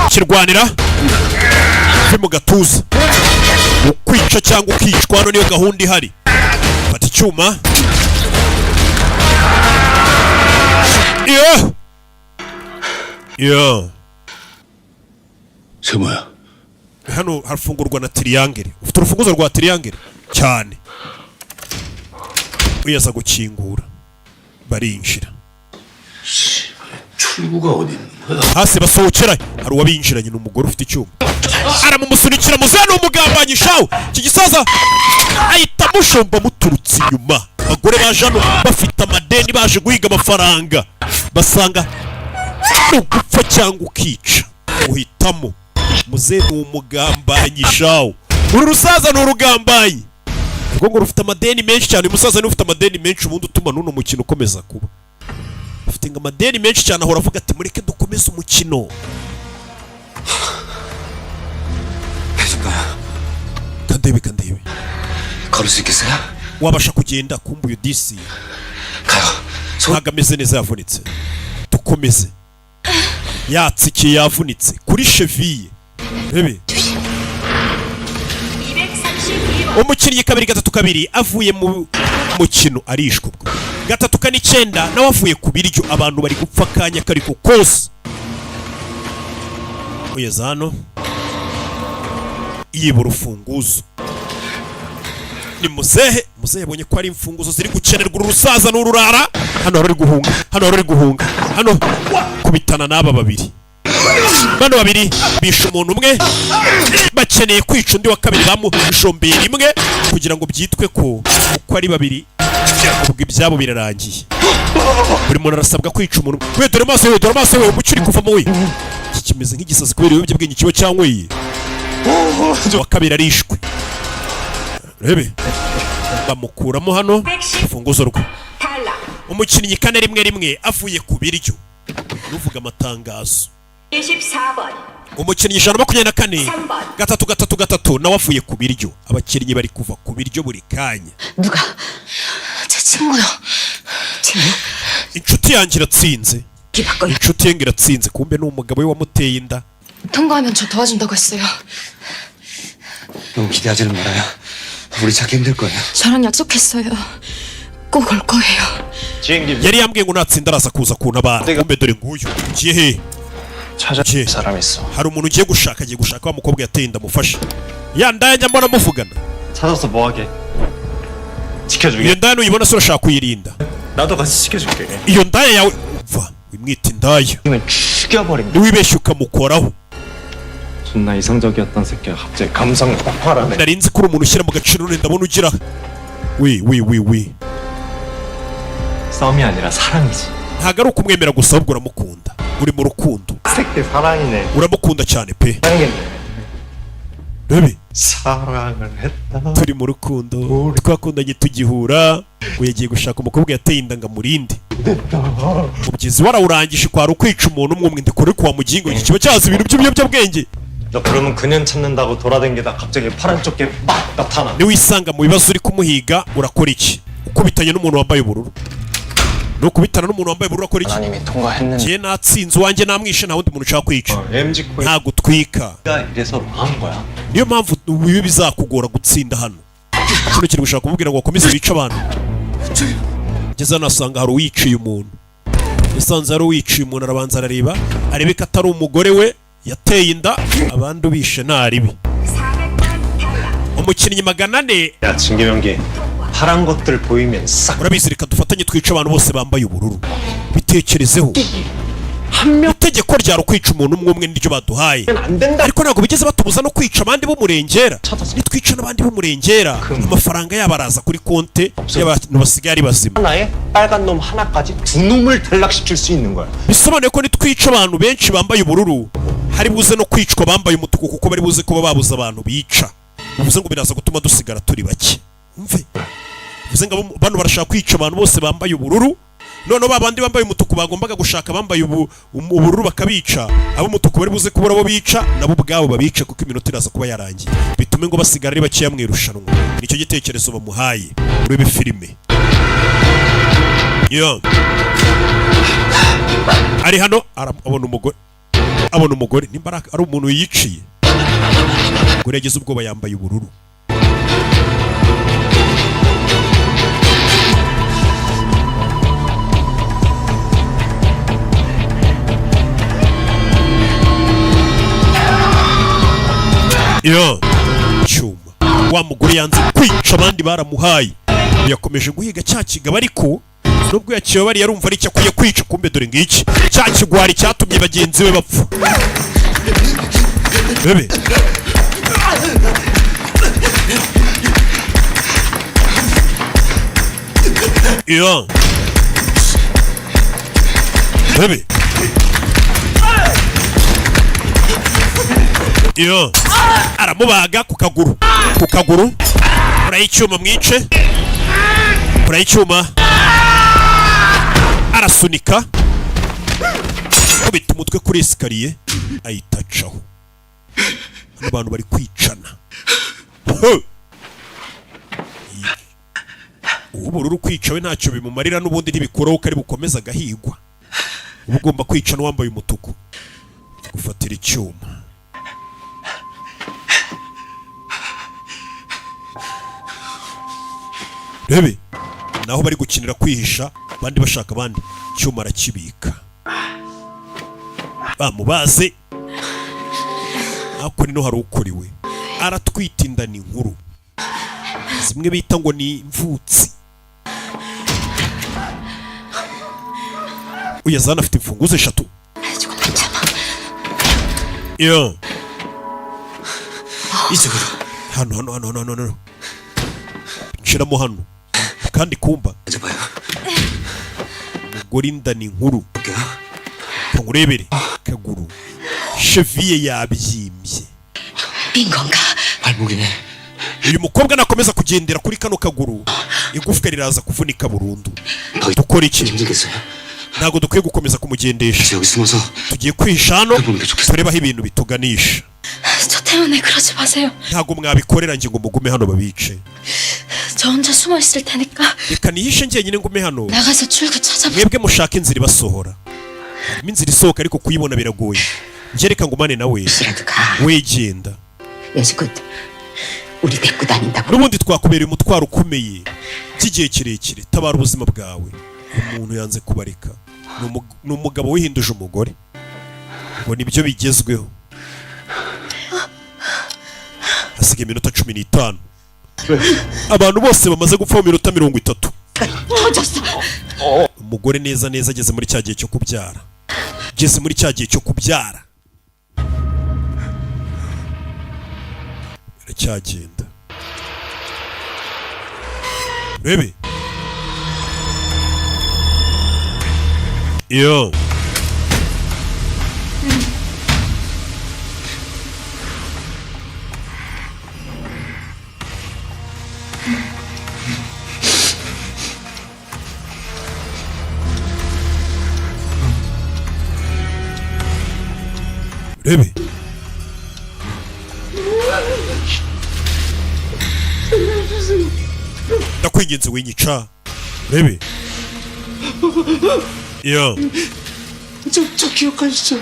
kirwanira fi mu gatuza ukwica cyangwa ukicwa. hano niyo gahunda ihari. fata icyuma yo 세모야. hano harafungurwa na triangle. ufite urufunguzo rwa triangle cyane. wiyaza gukingura barinjira. 출구가 어디 있는 거야? hasi basohokera hari uwabinjiranye n'umugore ufite icyuma aramumusunikira muze n'umugambanyi shawo. iki gisaza ahita amushomba muturutse inyuma. abagore baje hano bafite amadeni baje guhiga amafaranga basanga ari ugupfa cyangwa ukica uhitamo. muze ni umugambanyi shawo. uru rusaza ni urugambanyi ubwo ngo rufite amadeni menshi cyane. uyu musaza niwe ufite amadeni menshi ubundi utuma n'uno mukino ukomeza kuba. afite ngo amadeni menshi cyane ahora avuga ati mureke dukomeze umukino. kandebe kandebe 걸을 수 있겠어요? wabasha kugenda kumva uyu disi 가요. ntabwo ameze neza yavunitse. dukomeze. yatsikiye yavunitse kuri cheville. rebe umukinnyi 2-3 avuye mu mukino arishwe. ubwo 3-9 nawe avuye ku biryo. abantu bari gupfa akanya kariko kose. uyeza hano yiba urufunguzo. ni muzehe yabonye ko ari imfunguzo ziri gukenerwa. uru rusaza n'ururara hano hari guhunga. hano hari guhunga. hano kubitana n'aba babiri. bano babiri bishe umuntu umwe bakeneye kwica undi wa kabiri bamushombeye rimwe kugira ngo byitwe ko uko ari babiri ubwo ibyabo birarangiye. buri muntu arasabwa kwica umuntu. we dore amaso we dore amaso we umucyo uri kuvamo we. iki kimeze nk'igisazi kubera ibiyobyabwenge kiba cyanyweye. wa kabiri arishwe. rebe bamukuramo hano urufunguzo rwe. umukinnyi 4-1 avuye ku biryo. nuvuga amatangazo. umukinnyi 124 3-3 nawe avuye ku biryo. abakinnyi bari kuva ku biryo buri kanya. 누가? 제 친구요. 친구? inshuti yanjye iratsinze. 기바꿔요. inshuti ye ngo iratsinze kumbe ni umugabo we wamuteye inda. 통과하면 저 도와준다고 했어요. 너무 기대하지는 말아요. 우리 찾기 힘들 거예요. 저랑 약속했어요. 꼭 올 거예요. yari yambwiye ngo natsinda araza kuza kuntabara. kumbe dore nguyu ugiye he? 찾아줄 사람 있어. hari umuntu ugiye gushaka wa mukobwa yateye inda mufashe. ya ndaya njya mbona muvugana. 찾아서 뭐하게? 지켜주게. iyo ndaya nuyibona se urashaka kuyirinda. 나도 같이 지켜줄게. iyo ndaya yawe umva wimwita indaya. 이면 죽여버린다. niwibeshye ukamukoraho. 존나 이성적이었던 새끼가 갑자기 감성 폭발하네. nari nzi ko uri umuntu ushyira mu gaciro none ndabona ugira wi 싸움이 아니라 사랑이지. ntabwo ari ukumwemera gusa ahubwo uramukunda. uri mu rukundo. 새끼 사랑이네. uramukunda cyane pe. 사랑이네. rebe 사랑을 했다. turi mu rukundo twakundanye tugihura ngo yagiye gushaka umukobwa yateye inda ngo amurinde. mubyizi warawurangije kwari ukwica umuntu umwe ndikore kwa mugingo. iki kiba cyazi ibintu by'ibiyobyabwenge. 너 그러면 그년 찾는다고 돌아다니다 갑자기 파란 조끼 막 나타나. niwisanga mu bibazo uri kumuhiga urakora iki? ukubitanye n'umuntu wambaye ubururu no kubitana n'umuntu wambaye ubururu akora iki? 하나님이 통과했는데 Jye natsinze uwanjye namwishe nta wundi muntu ushaka kwica. MG 코인 Nta gutwika. 이래서 망한 거야. Niyo mpamvu bibi bizakugora gutsinda hano. Kino kiri gushaka kumubwira ngo akomeze bice abantu. Ngeze hano asanga hari uwiciye umuntu. Yasanze hari uwiciye umuntu, arabanza arareba, arebe ko atari umugore we yateye inda, abandi ubishe ntaribi. umukinnyi 400. 야 진계명기 파란 것들 보이면 싹 urabizi reka dufatanye twica abantu bose bambaye ubururu. Bitekerezeho. Itegeko ryari kwica umuntu umwe n'iryo baduhaye, ariko ntabwo bigeze batubuza no kwica abandi b'umurengera. Nitwica n'abandi b'umurengera amafaranga yabo araza kuri konte y'abantu basigaye ari bazima. 하나에 빨간 놈 하나까지 두 놈을 탈락시킬 수 있는 거야. Bisobanuye ko nitwica abantu benshi bambaye ubururu hari buze no kwicwa bambaye umutuku, kuko bari buze kuba babuza abantu bica. Bivuze ngo biraza gutuma dusigara turi bake. Umve, bivuze ngo bano barashaka kwica abantu bose bambaye ubururu, none babandi bambaye umutuku bagombaga gushaka bambaye ubururu bakabica, abo umutuku bari buze kubura abo bica nabo ubwabo babice, kuko iminota iraza kuba yarangiye, bitume ngo basigara ari bakeya mu irushanwa. Nicyo gitekerezo bamuhaye urebe filime. Yo ari hano abona umugore nimba ari umuntu yiciye. Umugore yagize ubwoba yambaye ubururu. Yo cyuma wa mugore yanze kwica abandi baramuhaye, yakomeje guhiga cya kigabo, ariko nubwo yaciye bari yarumva ari cyo akwiye kwica, kumbe dore ngiki cya kigwari cyatumye bagenzi be bapfa. Bebe yo bebe yo aramubaga ku kaguru urayicyuma mwice, urayicyuma arasunika kubita umutwe kuri esikariye ayitacaho. Abantu bari kwicana. Ubururu kwica we ntacyo bimumarira, n'ubundi ntibikuraho ko ari bukomeza agahigwa. Uba ugomba kwica n'uwambaye umutuku, gufatira icyuma. Rebe naho bari gukinira kwihisha, abandi bashaka abandi, icyuma arakibika. Bamubaze ako nino hari ukuriwe, aratwita inda ni nkuru, zimwe bita ngo ni imvutsi. Uyazana afite imfunguzo 3. Yo hano nshiramo hano kandi kumba umugore inda ni nkuru. Ngurebere kaguru cheville yabyimbye. 빈건가? 발목이네. Uyu mukobwa nakomeza kugendera kuri kano kaguru, igufwa riraza kuvunika burundu. Dukora iki? Ntago dukwiye gukomeza kumugendesha, tugiye kwihisha hano turebaho ibintu bituganisha. 저 때문에 그러지 마세요. Ntago mwabikorera ngingo mugume hano babice. 저 혼자 숨어 있을 테니까 Reka nihishe njyenyine ngume hano, 나가서 출구 찾아보세요. mwebwe mushaka inzira ibasohora. Inzira isohoka ariko kuyibona biragoye. Ngereka ngumane nawe wegenda. 여지껏 우리 데리고 다닌다고. N'ubundi twakubereye umutwaro ukomeye cy'igihe kirekire, tabara ubuzima bwawe. Umuntu yanze kubareka, ni umugabo wihinduje umugore, ngo nibyo bigezweho. Hasigaye iminota 15. Abantu bose bamaze gupfa mu minota 30. Umugore neza ageze muri cya gihe cyo kubyara. Geze muri cya gihe cyo kubyara. Aracyagenda. Bebe. Yo. Bebe. Ndakwinginze winyica. Bebe. 야 저 기억하시죠?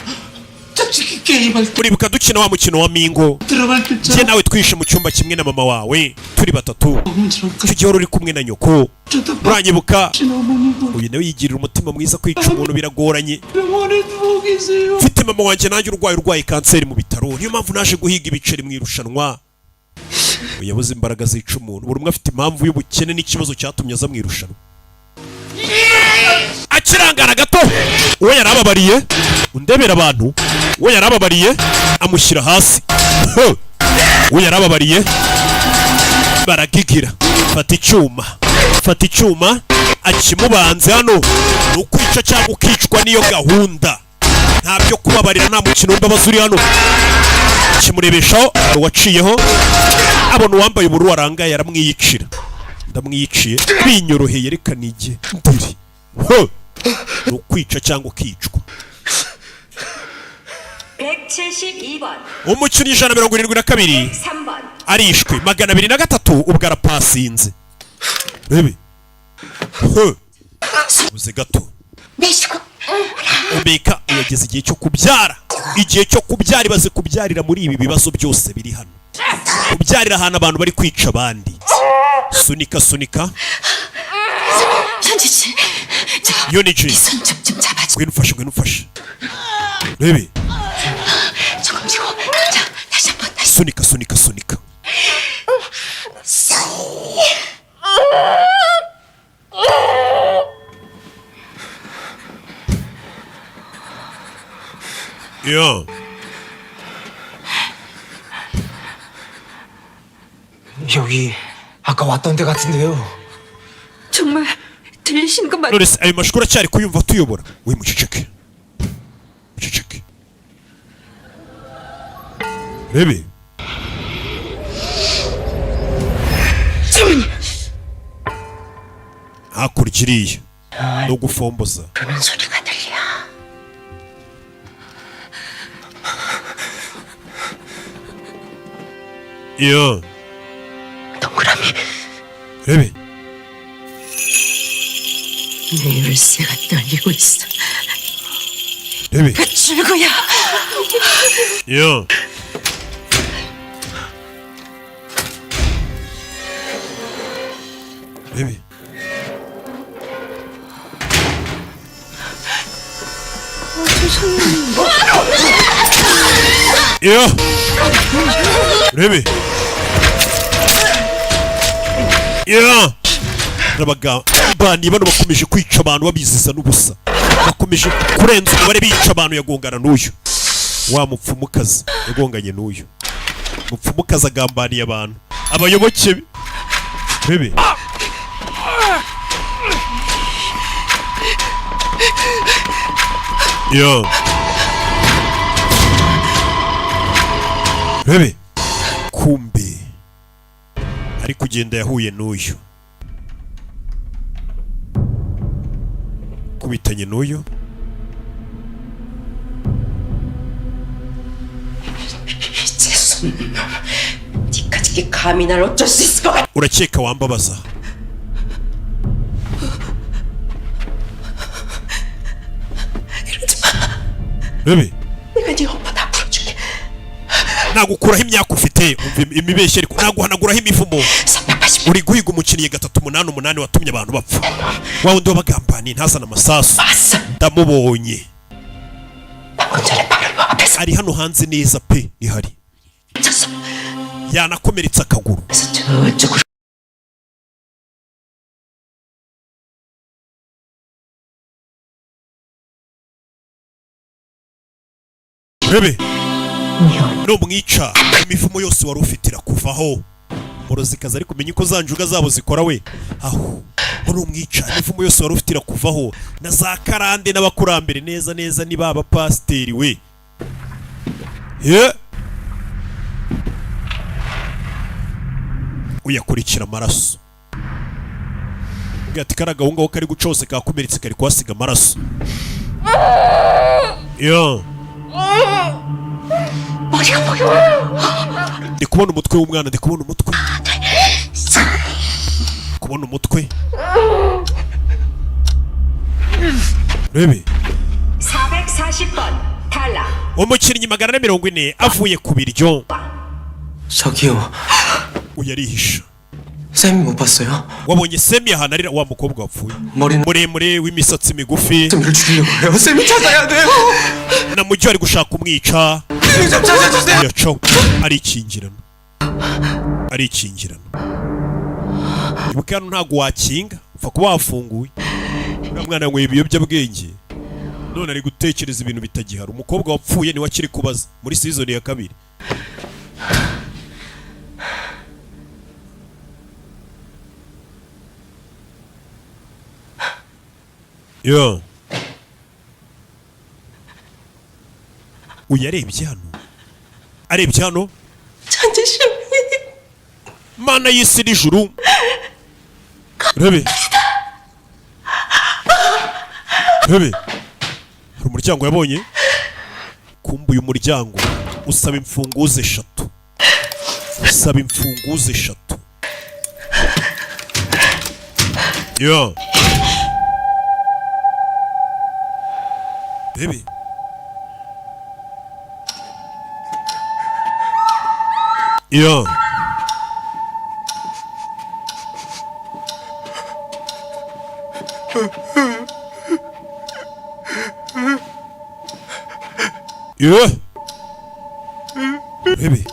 저 게임할 때 uribuka dukina wa mukino wa mingo 들어갈 때 njye nawe twishe mu cyumba kimwe na mama wawe turi batatu 어머니랑 icyo gihe wari uri kumwe na nyoko 저도 uranyibuka 박신 어머니도 uyu nawe yigirira umutima mwiza kwica umuntu biragoranye 병원에 누워 계세요. mfite mama wanjye nanjye urwaye kanseri mu bitaro niyo mpamvu naje guhiga ibiceri mu irushanwa yabuze imbaraga zica umuntu buri umwe afite impamvu y'ubukene n'ikibazo cyatumye aza mu irushanwa akirangara gato uwo yarababariye undebera abantu uwo yarababariye amushyira hasi uwo yarababariye baragigira fata icyuma akimubanze hano ni ukwica cyangwa ukicwa niyo gahunda nta byo kubabarira nta mukino w'imbabazi uri hano kimurebeshaho uwaciyeho abona uwambaye ubururu warangaye aramwiyicira ndamwiyiciye binyoroheye reka nige ndiri ni ukwica cyangwa ukicwa 172번 umukinnyi 172 3번 arishwe 203 ubwo arapasinze rebe ubuze gato 내시고 Omeka yageze igihe cyo kubyara ibaze kubyarira muri ibi bibazo byose biri hano kubyarira ahantu abantu bari kwica abandi sunika 현지씨 Yoniji 손좀 잡아줘. gwinufashe rebe 조금 쥐고 자 다시 한번 다시 sunika 야 여기 아까 왔던 데 같은데요. 정말 들리시는 거 맞... Knowless ayo mashuri acyari kuyumva tuyobora we muceceke rebe hakurya iriya no gufomboza 그런 소리가 들려. 야 동그라미 rebe 내 열쇠가 떨리고 있어. rebe 출구야. 야 rebe 야 rebe 야 abagambani bano bakomeje kwica abantu babiziza n'ubusa bakomeje kurenza umubare bica abantu yagongana n'uyu wa mupfumukazi yagonganye n'uyu mupfumukazi agambaniye abantu abayoboke be rebe ya rebe kumbe ari kugenda yahuye n'uyu kubitanye n'uyu 미친놈. 니까지 감히 날 어쩔 수 있을 것 같아. urakeka wambabaza 이러지 마. rebe 내가 네 오빠 다 풀어줄게. nagukuraho imyaka ufite umva imibeshye ariko naguhanaguraho imivumo 380. uri guhiga umukiriye 388 watumye abantu bapfa wa wundi wabagambaniye ntazana amasasu 왔어. ndamubonye 방금 전에 바로 앞에서 ari hano hanze neza pe ihari 쳤어. yanakomeretse akaguru 그래서 저쪽으로. rebe 미안. numwica imivumo yose wari ufite irakuvaho umurozikazi ari kumenya uko za njuga zabo zikora we aho numwica imivumo yose wari ufite irakuvaho na za karande n'abakurambere neza ni baba pasiteri we uyakurikira amaraso ati kari agahungaho kari guca hose kakomeretse kari kuhasiga amaraso 머리가 보여. ndi kubona umutwe w'umwana ndi kubona umutwe rebe 440번 탈락. umukinnyi 440 avuye ku biryo 저기요. uyu arihisha 쌤이 못 봤어요? wabonye Semi ahantu arira wa mukobwa wapfuye 머리는 muremure w'imisatsi migufi 쌤이를 죽이려고 해요. 쌤이 찾아야 돼요. na mujyi ari gushaka kumwica 쌤 찾아주세요. yaco arikingirana ibuka hano ntabwo wakinga upfa kuba wafunguye uriya mwana yanyweye ibiyobyabwenge none ari gutekereza ibintu bitagihari umukobwa wapfuye niwe akiri kubaza muri season ya 2 yo uyu arebye hano mana y'isi n'ijuru rebe hari umuryango yabonye kumbuye umuryango usaba imfunguzo 3 yo bebe yo bebe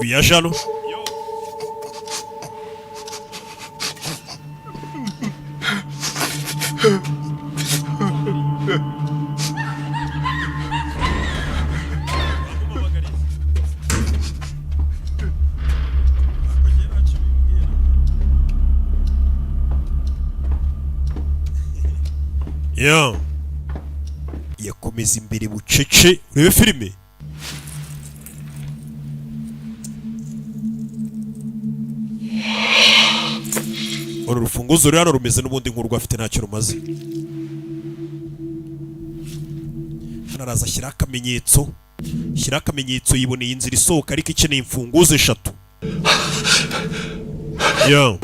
viaje hano yo yakomeza imbere bucece urebe filime uru rufunguzo rero rumeze n'ubundi nk'urwo afite ntacyo rumaze hano araza ashyiraho akamenyetso yiboneye inzira isohoka ariko ikeneye imfunguzo 3 yo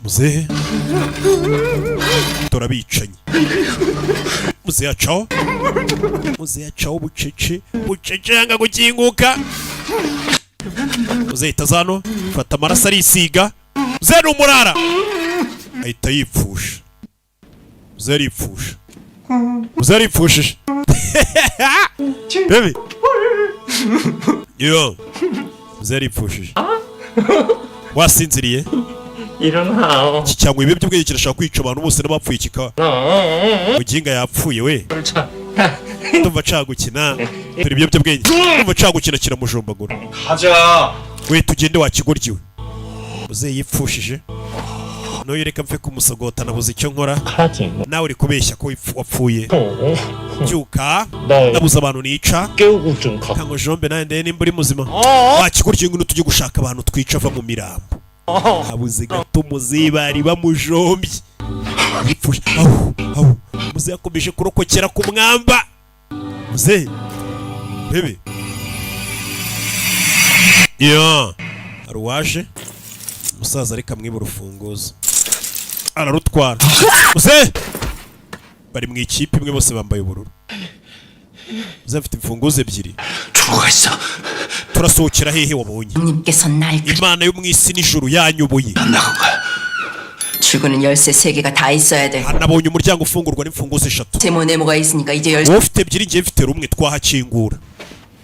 muzehe turabicanyi muzehe acaho bucece yanga gukinguka muzehe itazano fata amaraso arisiga muzehe n'umurara ahita yipfusha muzehe aripfushije bebe yo muzehe aripfushije wasinziriye 일어나요. cyangwa ibiyobyabwenge kirashaka kwica abantu bose n'abapfuye kikaba muginga yapfuye we ndumva cagukina turi ibiyobyabwenge ndumva cagukina kiramujombagura 가자. we tugende wakigoryiwe muzehe yipfushije noyo reka mfe kumusogota nabuze icyo nkora nawe uri kubeshya ko wapfuye byuka nabuze abantu nica kango jombe nawe ndende nimba uri muzima wakigoryiwe ngo tujye gushaka abantu twica ava mu mirambo habuze gato muzehe bari bamujombye yipfushe muzehe yakomeje kurokokera ku mwamba muzehe bebe yo hari uwaje umusaza reka mwiba urufunguzo ararutwara muzehe bari mu ikipe imwe bose bambaye ubururu muzehe afite imfunguzo 2 turasohokera hehe wabonye imana yo mu isi n'ijuru yanyoboye 출구는 열쇠 3개가 다 있어야 돼. nabonye umuryango ufungurwa n'imfunguzo 3 세모네모가 있으니까 이제 열쇠. wowe ufite 2 ngiye mfite rumwe twahakingura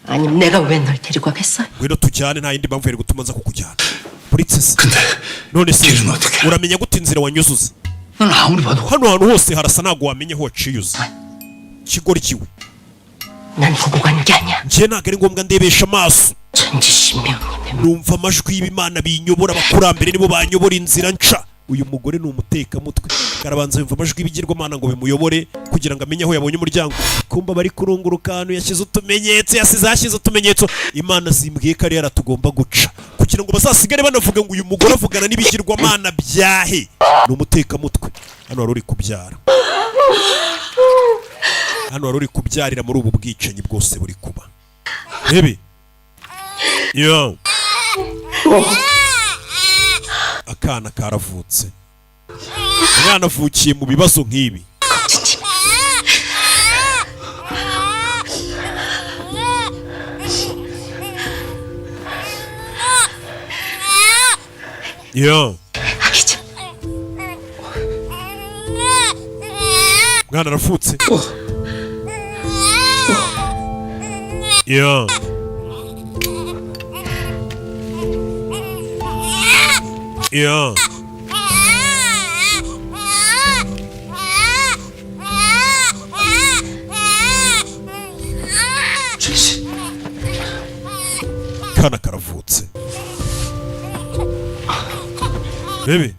아니 내가 왜 널 데리고 가겠어? ngwino tujyane nta yindi mpamvu yari gutuma nza kukujyana princess none se uramenya gute inzira wanyuzuza 넌 아무리 봐도 hano hantu hose harasa ntabwo wamenye aho waciyuze kigoryiwe 난 보고 간 게 아니야. njye ntabwo ari ngombwa ndebesha amaso 천지신명님의 numva amajwi y'ibimana binyobora abakurambere nibo banyobora inzira nca uyu mugore ni umutekamutwe karabanza yumva amajwi y'ibigirwamana ngo bimuyobore kugira ngo amenye aho yabonye umuryango kumba bari kurunguruka ahantu yashyize utumenyetso imana zimbwiye ko ari yaratugomba guca kugira ngo bazasigare banavuga ngo uyu mugore avugana n'ibigirwamana byahe ni umutekamutwe hano wari uri kubyara hano wari uri kubyarira muri ubu bwicanyi bwose buri kuba. Rebe yo akana karavutse, umwana avukiye mu bibazo nk'ibi. yo mwana arafutse. yo yo kana karavutse. Bebe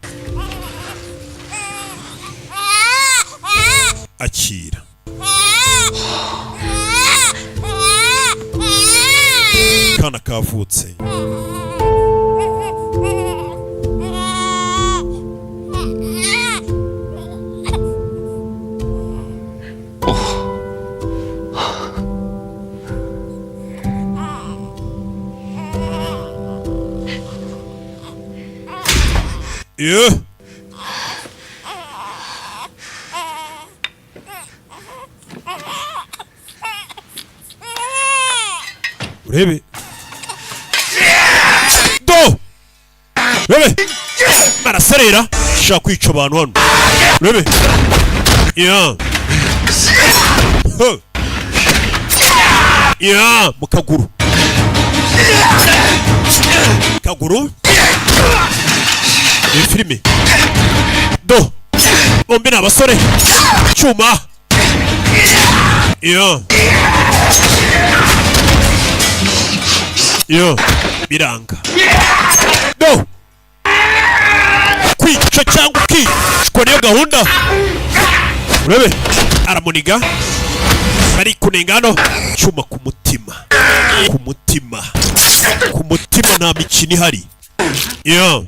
akira. Kana kavutse. Yeah. Urebe. Do. Urebe. Baraserera. Shaka kwica abantu hano. Urebe. Yeah. Yeah, mu kaguru. Kaguru. Ni filime. Do. Bombi ni abasore. Cyuma. Yeah. Yo, biranga. Do. Kwica cyangwa ukicwa niyo gahunda. Urebe, aramuniga. Bari kunenga hano. Cyuma ku mutima. Ku mutima. Ku mutima nta mikino ihari. Yo.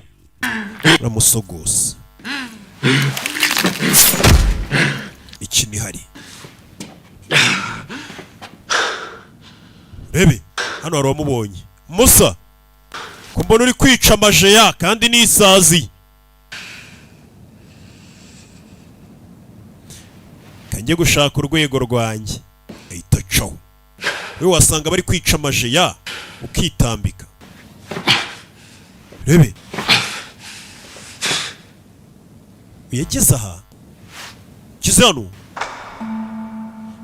Uramusogosa. Mikino ihari. Rebe, hano hari uwamubonye. Musa, ko mbona uri kwica amajeya kandi n'isazi. Kanjye gushaka urwego rwanjye. Ahita caho. Wewe wasanga bari kwica amajeya ukitambika. Rebe. Uyageze aha. Kize hano.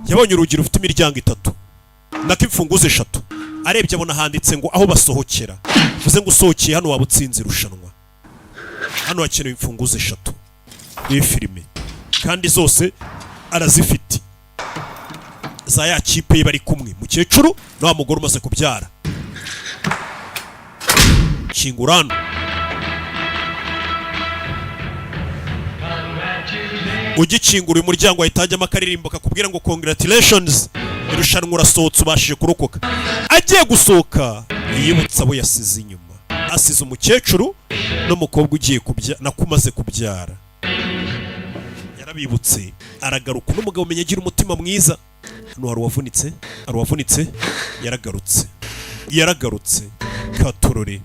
Yabonye urugi rufite imiryango 3. Nako imfunguzo 3. Arebye abona handitse ngo aho basohokera. Vuze ngo usohokeye hano wabutsinze irushanwa. Hano hakenewe imfunguzo 3. Iyi filime. Kandi zose arazifite. Za ya kipe ye bari kumwe. Mukecuru na wa mugore umaze kubyara. Kingurano. Ugikingura umuryango ahitajyamo akaririmbo kakubwira ngo congratulations, irushanwa urasohotse ubashije kurokoka. Agiye gusohoka yibutsa abo yasize inyuma. Asize umukecuru n'umukobwa ugiye nakumaze kubyara. Yarabibutse aragaruka n'umugabo umenye agira umutima mwiza. Hano hari uwavunitse, yaragarutse Katorore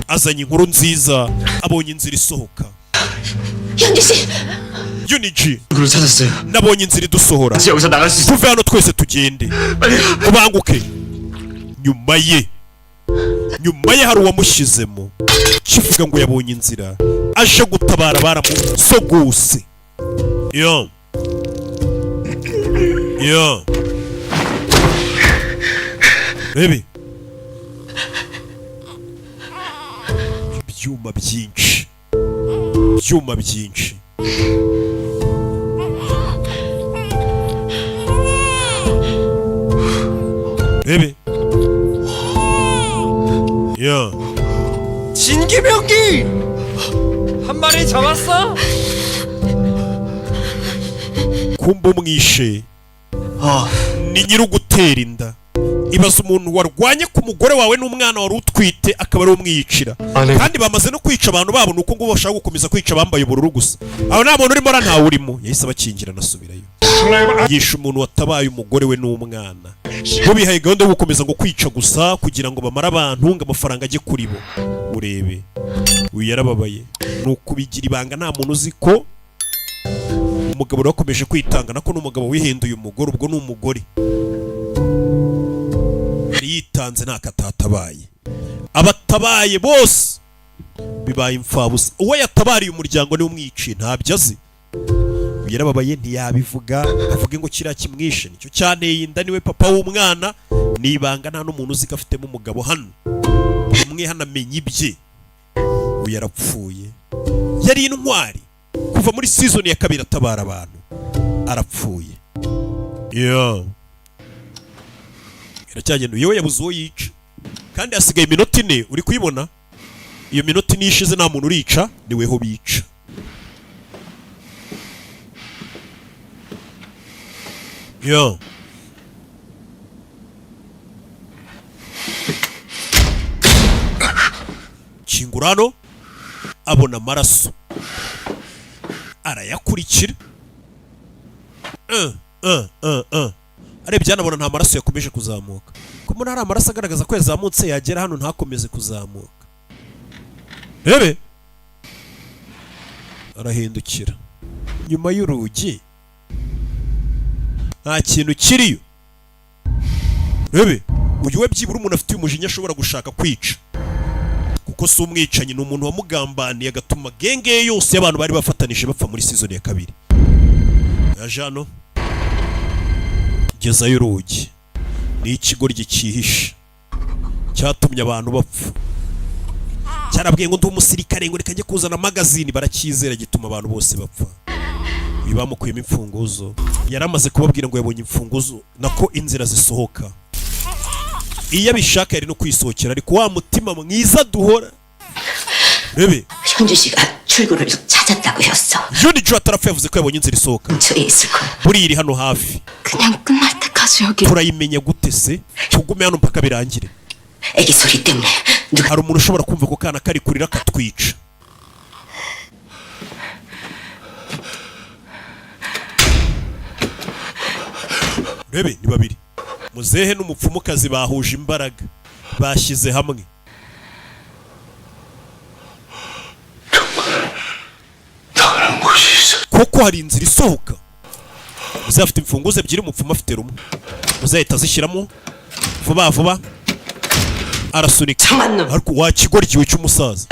azanye inkuru nziza, abonye inzira isohoka. Uniji nabonye inzira idusohora. Tuve hano twese tugende. Ubanguke. Nyuma ye hari uwamushyizemo. Kivuga ngo yabonye inzira aje gutabara baramusogose. Yo. Baby. Ibyuma byinshi. Baby. 야. 진기병기! 한 마리 잡았어? kumba umwishe ni nyirugutera inda ibaza umuntu warwanye ku mugore wawe n'umwana wari utwite akaba ari umwiyicira kandi bamaze no kwica abantu babo nuko ngo bashaka gukomeza kwica bambaye ubururu gusa aho nta muntu urimo ntawe urimo yahise abakingira nasubirayo yishe umuntu watabaye umugore we n'umwana bo bihaye gahunda yo gukomeza ngo kwica gusa kugira ngo bamare abantu ngo amafaranga ajye kuri bo urebe uyu yarababaye nuko bigira ibanga nta muntu uzi ko umugabo wakomeje kwitanga nako n'umugabo wihinduye umugore ubwo ni umugore yitanze nta katatabaye abatabaye bose bibaye imfabusa uwo yatabariye umuryango ni umwiciye ntabyo azi yarababaye ntiyabivuga avuga ngo kiriya kimwishe nicyo cyanteye inda niwe papa w'umwana nibanga nta n'umuntu uzi ko afitemo umugabo hano umwe hano amenya ibye uyu yarapfuye yari intwari kuva muri season ya 2 atabara abantu arapfuye iracyagenda yewe yabuze uwo yica kandi hasigaye iminota 4 uri kuyibona iyo minota 4 ishize nta muntu urica niweho bica Kingurano abona amaraso arayakurikira arebye anabona nta maraso yakomeje kuzamuka ko muri hari amaraso agaragaza ko yazamutse yagera hano ntakomeze kuzamuka rebe arahindukira nyuma y'urugi nta kintu kiriyo rebe uyu we byibura umuntu afite umujinya ashobora gushaka kwica kuko si umwicanyi ni umuntu wamugambaniye agatuma genge yose y'abantu bari bafatanije bapfa muri season ya 2 yaje hano gezayo urugi ni ikigoryi cyihishe cyatumye abantu bapfa cyarabwiye ngo ndi umusirikare ngo reka njye kuzana magazine barakizera gituma abantu bose bapfa bamukuyemo imfunguzo yaramaze kubabwira ngo yabonye imfunguzo nako inzira zisohoka iyo abishaka yari no kwisohokera ariko wa mutima mwiza duhora rebe 현주 씨가 출구를 찾았다고 했어. Junju atarapfa yavuze ko yabonye inzira isohoka buri iri hano hafi 그냥 끝날 때까지 여기 turayimenya gute se tugume hano mpaka birangire 애기 소리 때문에 hari umuntu ushobora kumva ko kana kari kurira katwica rebe ni babiri muzehe n'umupfumukazi bahuje imbaraga bashyize hamwe kuko hari inzira isohoka muzehe afite imfunguzo ebyiri umupfumu afite rumwe muzehe ahita azishyiramo vuba vuba arasunika ariko wakigoryiwe cy'umusaza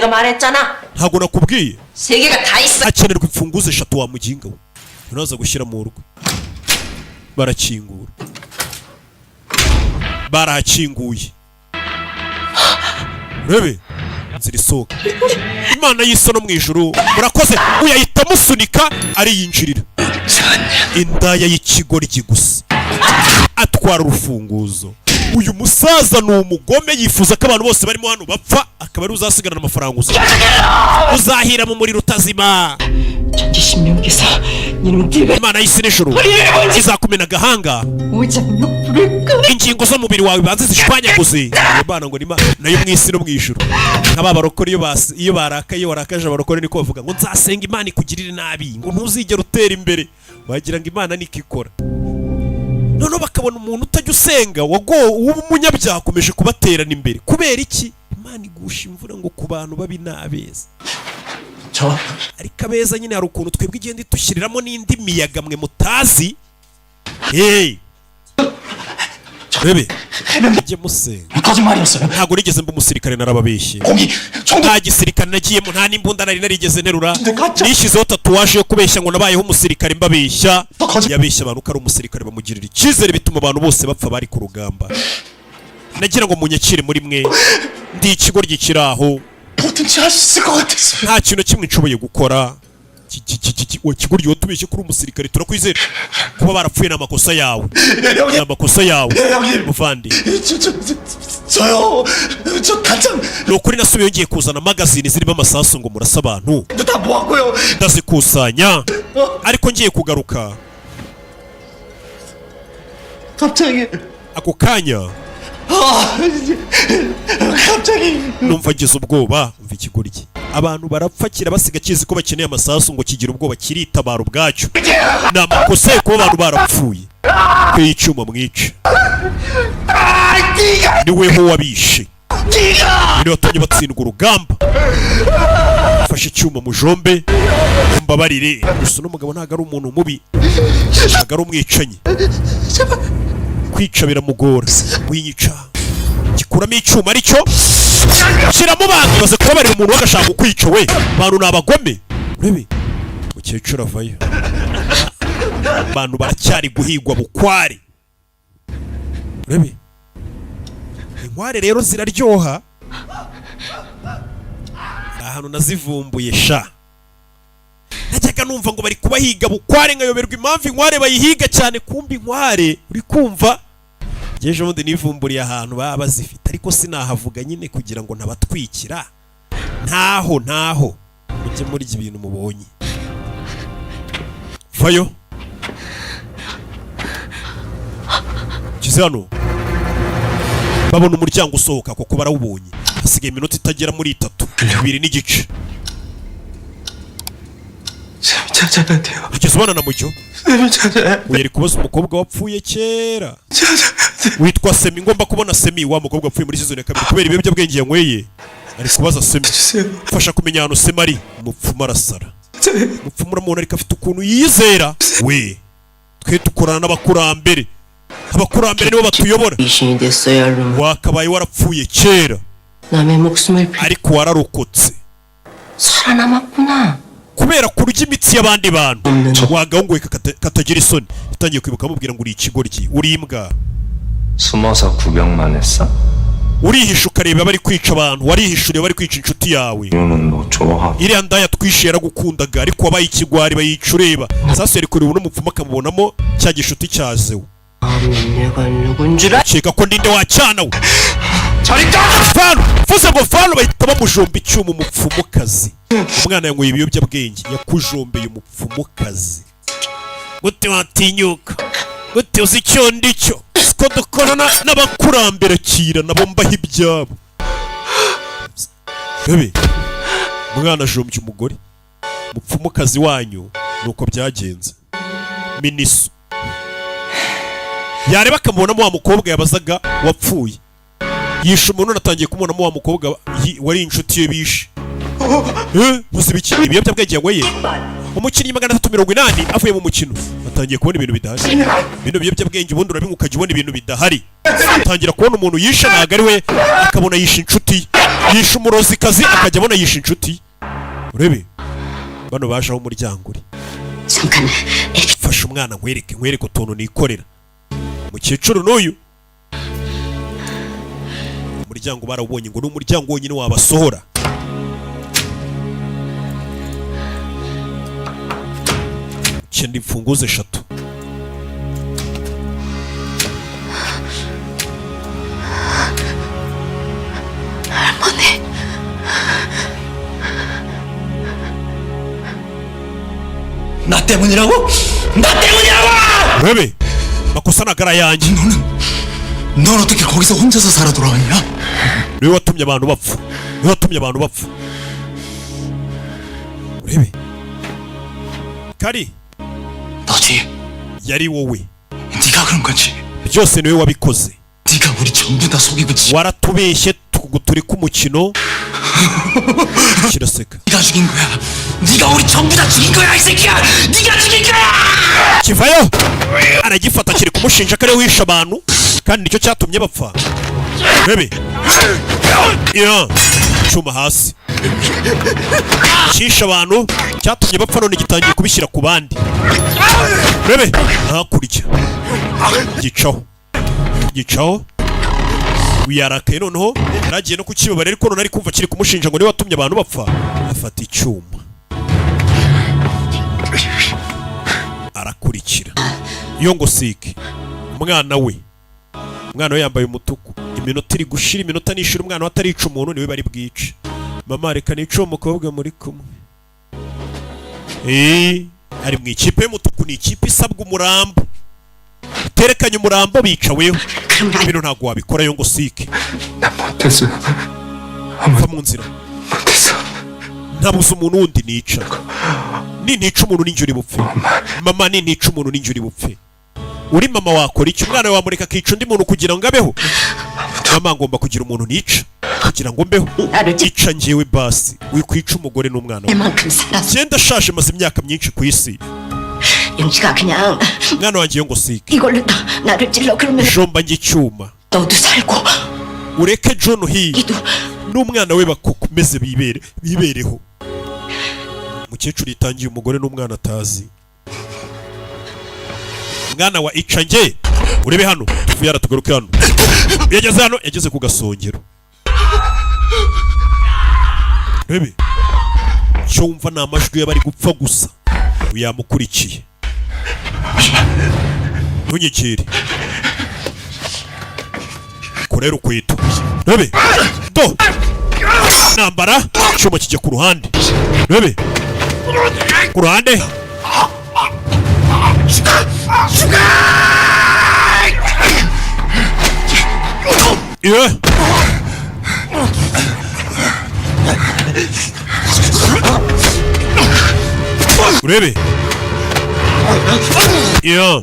ntabwo nakubwiye hakenerwa imfunguzo 3 wa muginga we uraza gushyira mu rugo barakingura barakinguye rebe inzira isohoka imana y'isa no mu ijuru murakoze uyahita musunika ariyinjirira indaya y'ikigoryi gusa atwara urufunguzo uyu musaza ni umugome yifuza ko abantu bose barimo hano bapfa akaba ari uzasigarana amafaranga uzahira mu muriro utazima imana y'isi n'ijuru izakumena agahanga ingingo z'umubiri wawe banze zishwanyaguze imana ngo nima nayo mu isi no mu ijuru nk'aba barokore iyo barakaye warakaje abarokore niko bavuga ngo nzasenga imana ikugirire nabi ngo ntuzigere utera imbere wagira ngo imana nikikora none bakabona umuntu utajya usenga w'umunyabyaha akomeje kubaterana imbere kubera iki imana igusha imvura ngo ku bantu babi n'abeza ariko abeza nyine hari ukuntu twebwe igenda itushyiriramo n'indi miyaga mwe mutazi bebe njye musenga ntabwo nigeze mba umusirikare narababeshye nta gisirikare nagiyemo nta n'imbunda nari narigeze nterura nishyizeho tatuwaje yo kubeshya ngo nabayeho umusirikare mbabeshya yabeshya abantu ko ari umusirikare bamugirira icyizere bituma abantu bose bapfa bari ku rugamba nagira ngo munyakire muri mwe ndi ikigoryi kiri aho nta kintu kimwe nshoboye gukora ikigoryi watubeshye kuri umusirikare turakwizera kuba barapfuye n'amakosa yawe n'amakosa yawe muvandi ni ukuri nasubiye ngiye kuzana magazine zirimo amasasu ngo murasa abantu ndazikusanya ariko ngiye kugaruka ako kanya numva ngize ubwoba. Umva ikigoryi, abantu barapfakira basiga kizi ko bakeneye amasasu ngo kigira ubwoba kiritabara ubwacyo. Ni amakosa ye kuba abantu barapfuye. Kwe y'icyuma mwica ni weho wabishe, ni watumye batsindwa urugamba. Fashe icyuma mujombe mbabarire. Gusa n'umugabo ntago ari umuntu mubi, ntago ari umwicanyi. Kwica biramugora, winyica gikuramo icyuma aricyo shyiramo bandi baze kubabarira umuntu wagashaka kukwica. We bantu ni abagome. Urebe mukecuru avayo, abantu baracyari guhigwa bukware. Urebe inkware rero ziraryoha. Ahantu nazivumbuye sha, najyaga numva ngo bari kubahiga bukware nkayoberwa impamvu inkware bayihiga cyane. Kumbi inkware uri kumva ngeje ubundi nivumburiye ahantu baba bazifite, ariko sinahavuga nyine kugira ngo ntabatwikira. Ntaho mujye murya ibintu mubonye. Vayo kize hano, babona umuryango usohoka kuko barawubonye. Hasigaye iminota itagera muri 3, 2 n'igice. Ugeze ubona na mucyo uyari kubaza umukobwa wapfuye kera witwa Semi. Ngomba kubona Semi, wa mukobwa wapfuye muri season ya 2 kubera ibiyobyabwenge yanyweye. Ari kubaza Semi, fasha kumenya hano Semi ari. Umupfumu arasara. Umupfumu uramubona ariko afite ukuntu yizera. We twe tukorana n'abakurambere, abakurambere nibo batuyobora. Wakabaye warapfuye kera ariko wararokotse kubera kurya imitsi y'abandi bantu. Wagahunguye katagira isoni. Utangiye kwibuka amubwira ngo uri ikigoryi, uri imbwa. 숨어서 구경만 했어? urihisha ukareba bari kwica abantu, warihishuriye bari kwica inshuti yawe. Iriya ndaya twishe yaragukundaga ariko wabaye ikigwari bayica ureba. Sasa yari kureba n'umupfumu akamubonamo cya gishuti cyazewe. Cheka ko ndinde wacyana we. Fano, fuze ngo fano bahita bamujomba icyuma umupfumukazi. Umwana yangoye ibiyobyabwenge yakujombeye umupfumukazi. Gute watinyuka? Gute uzi icyo ndicyo? Ko dukorana n'abakurambere kira nabo mbaho ibyabo. Bebe, mwana jombye umugore. Umupfumukazi wanyu nuko byagenze. Miniso yareba akamubonamo wa mukobwa yabazaga wapfuye. Yishe umuntu natangiye kumubonamo wa mukobwa wari inshuti ye bishe. Muzi biki ibiyobyabwenge yangoye. Umukinnyi 380 avuye mu mukino atangiye kubona ibintu bidahari. Bino biyobyabwenge ubundi urabinywa ukajya ubona ibintu bidahari. Atangira kubona umuntu yishe ntago ari we, akabona yishe inshuti. Yishe umurozikazi akajya abona yishe inshuti. Urebe bano baje aho umuryango uri. Fasha umwana nkwereke utuntu nikorera. Mukecuru n'uyu umuryango barawubonye ngo n'umuryango wonyine wabasohora. Chenda imfunguzo 3. 할머니. 나 때문이라고? 나 때문이라고! Bebe, makosa nagara yanjye. 넌 어떻게 거기서 혼자서 살아 돌아왔냐? Niwe watumye abantu bapfa. Bebe. Kari. 너지. yari wowe. 네가 그런 거지. byose niwe wabikoze. 네가 우리 전부 다 속이고 waratubeshye turi ku mukino. kiraseka. 네가 죽인 거야. 네가 우리 전부 다 죽인 거야 이 새끼야. 네가 죽인 거야. kivayo aragifata kiri kumushinja kare wisha abantu kandi nicyo cyatumye bapfa. Bebe. Chuma hasi. Kisha abantu cyatumye bapfa none gitangiye kubishyira ku bandi. Bebe hakurya. Gicaho. Uyarakaye noneho yaragiye no kukibabara ariko none ari kumva kiri kumushinja ngo niwe watumye abantu bapfa. Afata icyuma arakurikira. Iyo ngo sike umwana we yambaye umutuku. Iminota iri gushira, iminota nishira umwana watarica umuntu niwe bari bwice. Mama reka nico umukobwa muri kumwe. Ari mu ikipe y'umutuku, ni ikipe isabwa umurambo. Terekanye umurambo bica wewe. 그러면 안 bino ntabwo wabikorayo ngo sike 난 못했어. va mu nzira 못했어. ntabuze umuntu wundi nica nintica umuntu ninjye uri bupfe mama nintica umuntu ninjye uri bupfe uri mama wakora iki umwana wamureka akica undi muntu kugira ngo abeho mama ngomba kugira umuntu nica kugira ngo mbeho ica njyewe basi wikwica umugore n'umwana we 내만큼 살았어. genda ashaje maze imyaka myinshi ku isi 영식아 그냥 mwana wanjye ngo sike 이걸로 다 나를 찔러 그러면 jomba njye icyuma 너도 살고 ureke John Hill 이도 n'umwana we bakomeze bibereho umukecuru yitangiye umugore n'umwana atazi mwana wa icange urebe hano tuvuye yaratugaruke hano yageze hano yageze ku gasongero rebe cyo wumva ni amajwi y'abari gupfa gusa uyamukurikiye ntunyegere korera ukweto rebe do nambara icyuma kijya ku ruhande rebe ku ruhande yeah. urebe yeah.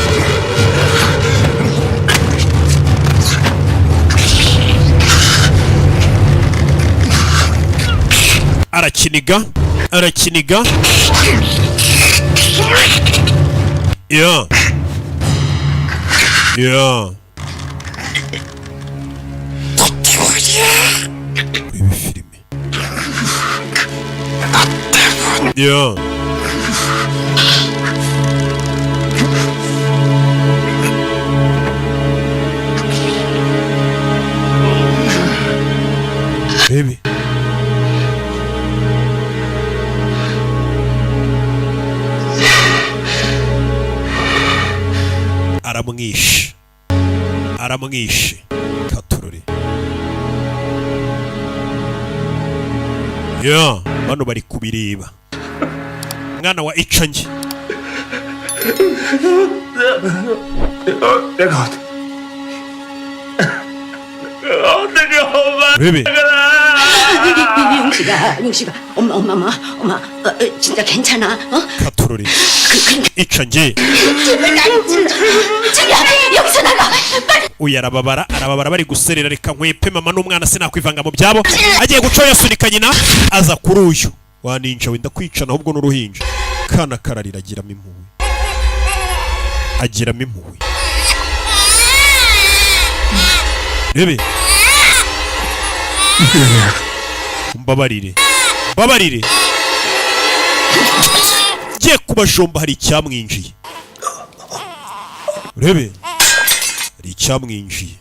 arakiniga yeah. Yeah. Ibi filime. Yeah. Baby. aramwishe katurore ya bano bari kubireba mwana wa icange 내가 어떻게 엄마 베비 영식아 엄마 진짜 괜찮아 어? 카토로리 이천지 자기야 여기서 나가 빨리 uyu arababara bari guserera reka nkwepe mama n'umwana sinakwivanga mu byabo agiye gucoya sunika nyina aza kuri uyu waninja wenda kwicana ahubwo n'uruhinja kana kararira agiramo impuhwe rebe mbabarire giye kubajomba hari icyamwinjiye urebe hari icyamwinjiye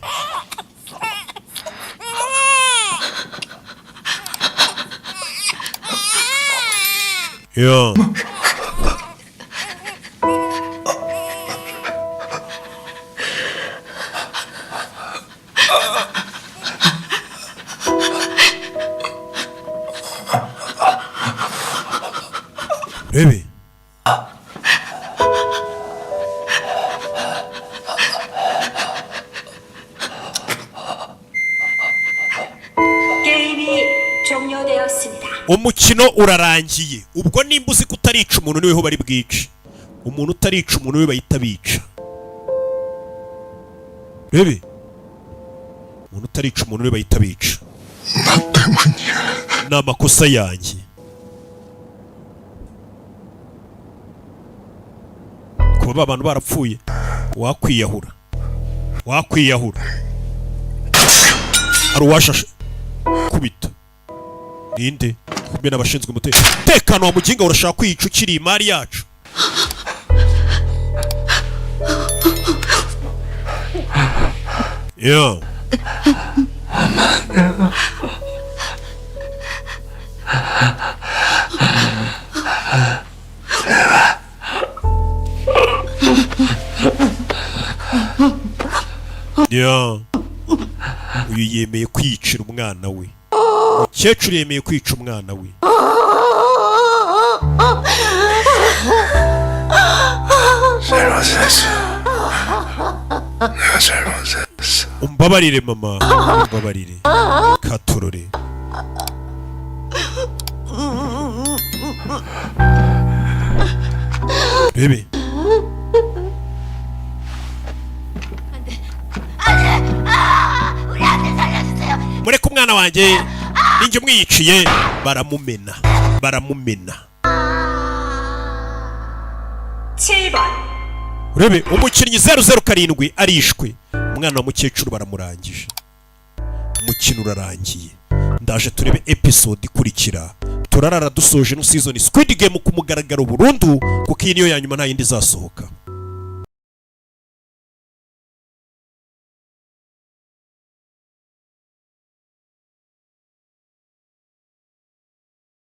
ya rebe 게임이 종료되었습니다. umukino urarangiye ubwo nimba uzi ko utarica umuntu niweho bari bwice umuntu utarica umuntu we bahita bica rebe umuntu utarica umuntu we bahita bica ni amakosa yanjye kuba abantu barapfuye wakwiyahura hari uwashashe kubita ninde kumbe n'abashinzwe umutekano wa muginga urashaka kwica ukiri imari yacu yeah. Yeah. uyu yemeye kwicira umwana we umukecuru yemeye kwica umwana we 잘못했어. 내가 잘못했어. umbabarire mama, umbabarire katurore. Bebe mureke umwana wanjye ninjye umwiyiciye. baramumena 7번 urebe umukinnyi 007 arishwe, umwana wa mukecuru baramurangije, umukino urarangiye. Ndaje turebe episode ikurikira, turarara dusoje no season Squid Game ku mugaragaro burundu, kuko iyi niyo ya nyuma nta yindi izasohoka.